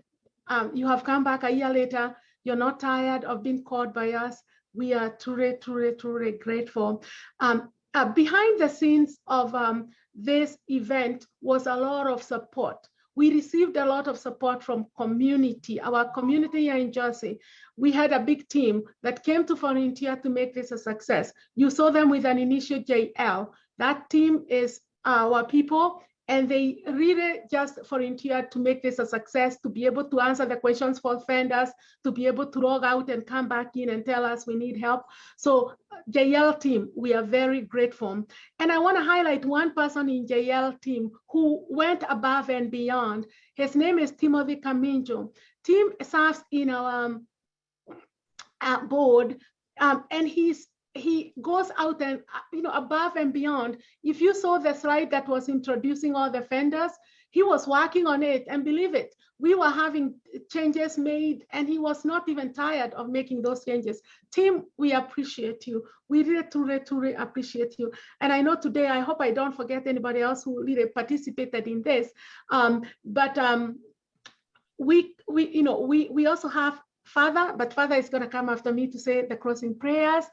you have come back a year later. You're not tired of being called by us. We are truly, truly, truly grateful. Behind the scenes of this event was a lot of support. We received a lot of support from community, our community here in Jersey. We had a big team that came to volunteer to make this a success. You saw them with an initial JL. That team is our people, and they really just volunteered to make this a success, to be able to answer the questions for offenders, to be able to log out and come back in and tell us we need help. So JL team, we are very grateful. And I want to highlight one person in JL team who went above and beyond. His name is Timothy Kaminjo. Tim serves in our board, and he goes out and above and beyond. If you saw the slide that was introducing all the offenders, he was working on it, and believe it, we were having changes made, and he was not even tired of making those changes. Tim, we appreciate you. We really, truly, truly appreciate you. And I know today, I hope I don't forget anybody else who really participated in this. We also have Father, but Father is going to come after me to say the closing prayers.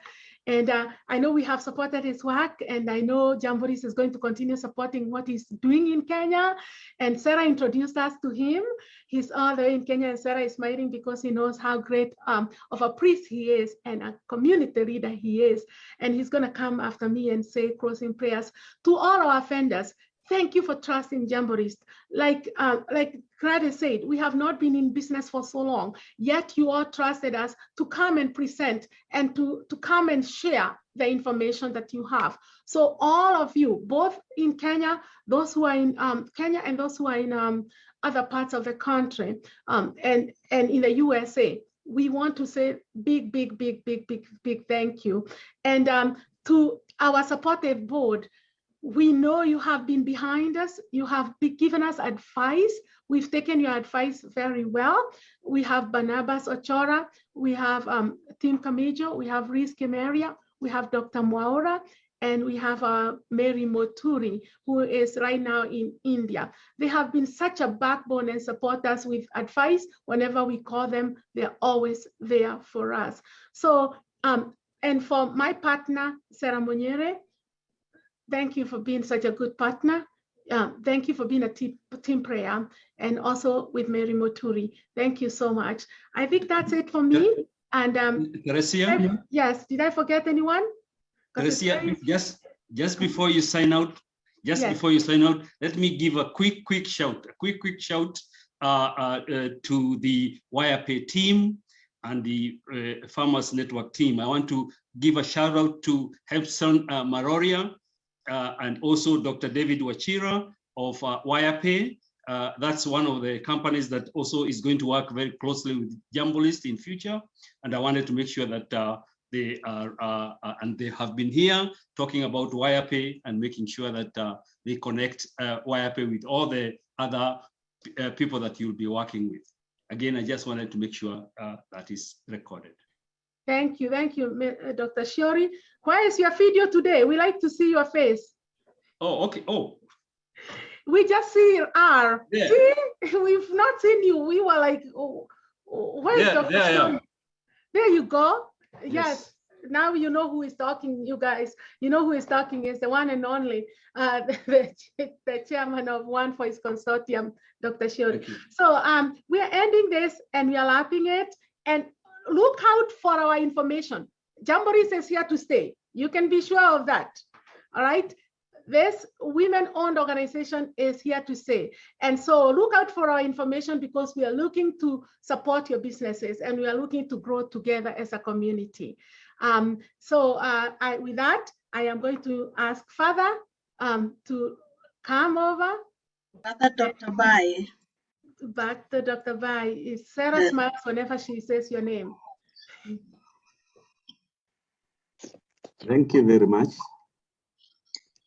And I know we have supported his work, and I know Jamboris is going to continue supporting what he's doing in Kenya. And Sarah introduced us to him. He's all there in Kenya, and Sarah is smiling because he knows how great of a priest he is and a community leader he is. And he's going to come after me and say closing prayers. To all our offenders, thank you for trusting Jamboris. Like Gladys said, we have not been in business for so long, yet you all trusted us to come and present and to come and share the information that you have. So all of you, both in Kenya, those who are in Kenya and those who are in other parts of the country and in the USA, we want to say big thank you. And to our supportive board, We know you have been behind us. You have given us advice. We've taken your advice very well. We have Barnabas Ochora. We have Tim Kamijo. We have Riz Kemeria. We have Dr. Mwaura. And we have Mary Moturi, who is right now in India. They have been such a backbone and support us with advice. Whenever we call them, they're always there for us. So, and for my partner, Sarah Monyere, thank you for being such a good partner. Thank you for being a team player, and also with Mary Moturi. Thank you so much. I think that's it for me. And Teresia? Yes, did I forget anyone? Teresia, just before you sign out, before you sign out, let me give a quick shout, to the WirePay team and the Farmers Network team. I want to give a shout out to Hepson Maroria and also Dr. David Wachira of WirePay. That's one of the companies that also is going to work very closely with Jambolist in future. And I wanted to make sure that they are, and they have been here talking about WirePay and making sure that they connect WirePay with all the other people that you'll be working with. Again, I just wanted to make sure that is recorded. Thank you, Dr. Shiori. Where is your video today? We like to see your face. Oh, okay. Oh, we just see R. Yeah. See, we've not seen you. We were like, oh, where's Dr. Shiori? There you go. Yes. Now you know who is talking, you guys. You know who is talking is the one and only, the chairman of One Voice Consortium, Dr. Shiori. So we are ending this and we are lapping it. And look out for our information. Jamboree is here to stay. You can be sure of that. All right. This women-owned organization is here to stay. And so look out for our information, because we are looking to support your businesses and we are looking to grow together as a community. With that, I am going to ask Father to come over. Father Dr. Bai. Back to Dr. Bai. Sarah smiles whenever she says your name. Thank you very much.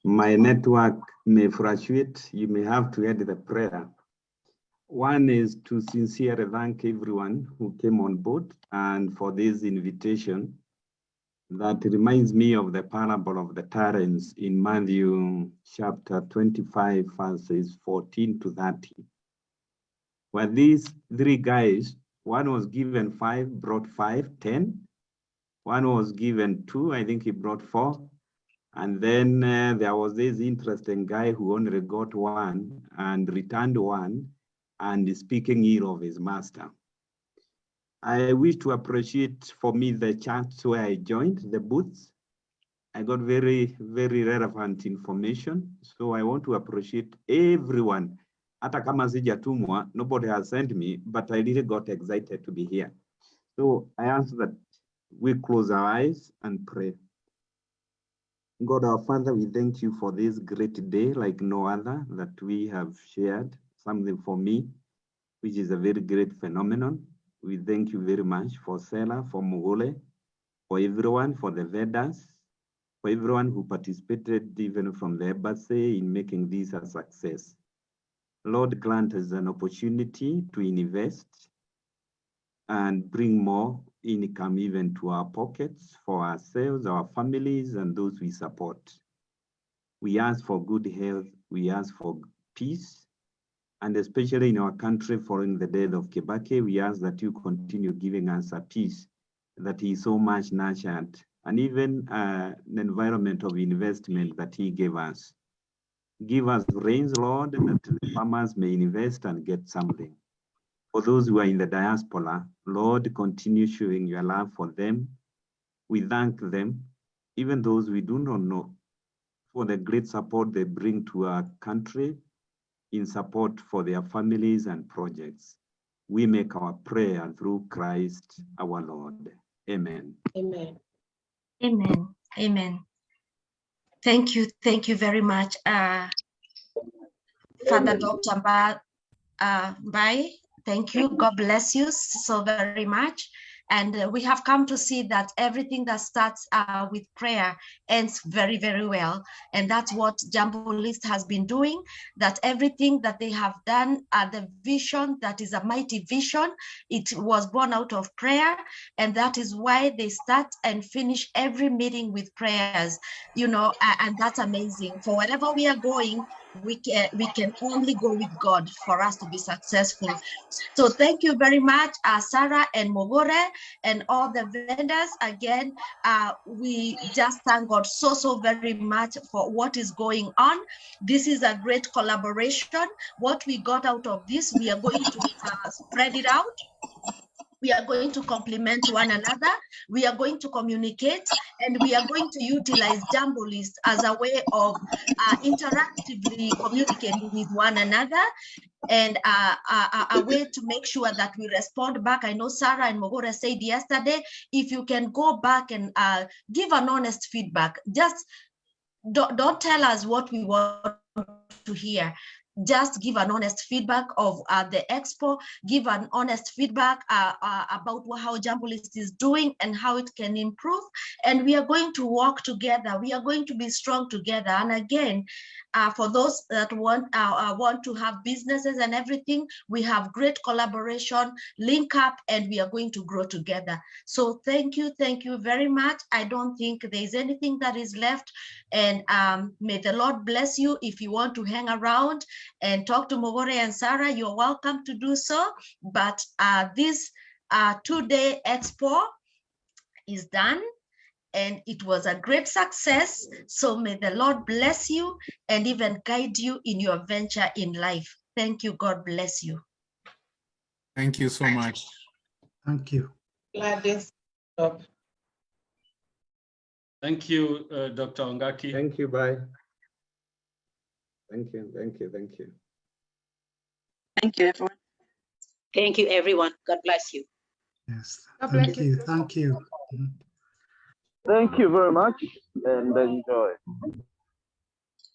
My network may fluctuate. You may have to add the prayer. One is to sincerely thank everyone who came on board and for this invitation. That reminds me of the parable of the talents in Matthew chapter 25, verses 14 to 30. Where these three guys, one was given 5, brought 5, 10. One was given 2, I think he brought 4. And then there was this interesting guy who only got 1 and returned 1 and speaking ill of his master. I wish to appreciate for me the church where I joined, the booths. I got very, very relevant information. So I want to appreciate everyone. Hata kama sijatumwa, nobody has sent me, but I really got excited to be here. So I ask that we close our eyes and pray. God our Father, we thank you for this great day like no other that we have shared something for me, which is a very great phenomenon. We thank you very much for Sarah, for Mugole, for everyone, for the Vedas, for everyone who participated even from the embassy in making this a success. Lord, grant us an opportunity to invest and bring more income even to our pockets for ourselves, our families, and those we support. We ask for good health, we ask for peace, and especially in our country following the death of Kibaki, we ask that you continue giving us a peace that he so much nurtured, and even an environment of investment that he gave us. Give us rains, Lord, that the farmers may invest and get something. For those who are in the diaspora, Lord, continue showing your love for them. We thank them, even those we do not know, for the great support they bring to our country in support for their families and projects. We make our prayer through Christ our Lord. Amen. Amen. Amen. Amen. Thank you very much, Father Dr. Bai. Thank you. God bless you so very much. And we have come to see that everything that starts with prayer ends very, very well. And that's what Jambo List has been doing, that everything that they have done, the vision that is a mighty vision, it was born out of prayer. And that is why they start and finish every meeting with prayers, you know, and that's amazing. For wherever we are going, we can only go with God for us to be successful. So thank you very much, Sarah and Mogore and all the vendors. Again, we just thank God so very much for what is going on. This is a great collaboration. What we got out of this, we are going to spread it out. We are going to complement one another. We are going to communicate, and we are going to utilize Jambo List as a way of interactively communicating with one another, and a way to make sure that we respond back. I know Sarah and Mogora said yesterday, if you can go back and give an honest feedback, just don't tell us what we want to hear. Just give an honest feedback of the expo, give an honest feedback about how Jambo List is doing and how it can improve. And we are going to work together. We are going to be strong together. And again, for those that want to have businesses and everything, we have great collaboration, link up, and we are going to grow together. So thank you very much. I don't think there's anything that is left. And may the Lord bless you. If you want to hang around and talk to Mogore and Sarah, you're welcome to do so. But this 2-day expo is done, and it was a great success. So may the Lord bless you and even guide you in your venture in life. Thank you. God bless you. Thank you so much. Thank you. Gladys. Thank you, Dr. Ongaki. Thank you, bye. Thank you. Thank you, everyone. Thank you, everyone. God bless you. Yes. God Thank bless you. Thank you. Thank you very much and enjoy.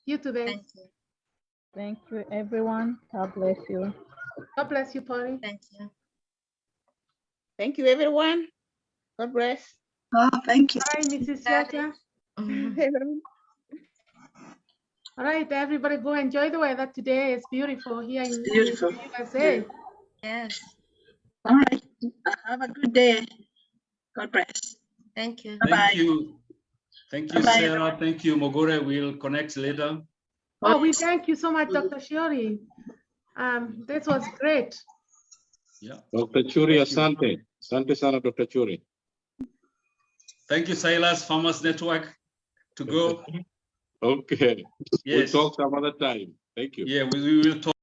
You too, babe. Thank you, everyone. God bless you. God bless you, Polly. Thank you. Thank you, everyone. God bless. Oh, thank you. Bye, Mrs. Yata. All right, everybody, go enjoy the weather today. It's beautiful here in USA. Yes. All right. Have a good day. God bless. Thank you. Thank you. Thank you, Bye-bye, Sarah. everyone. Thank you, Mogore. We'll connect later. Oh, we thank you so much, Dr. Shiori. This was great. Yeah. Dr. Churi, asante. Asante sana, Dr. Churi. Thank you, Silas, Farmers Network. To go. Okay. Yes. We'll talk some other time. Thank you. Yeah, we will talk.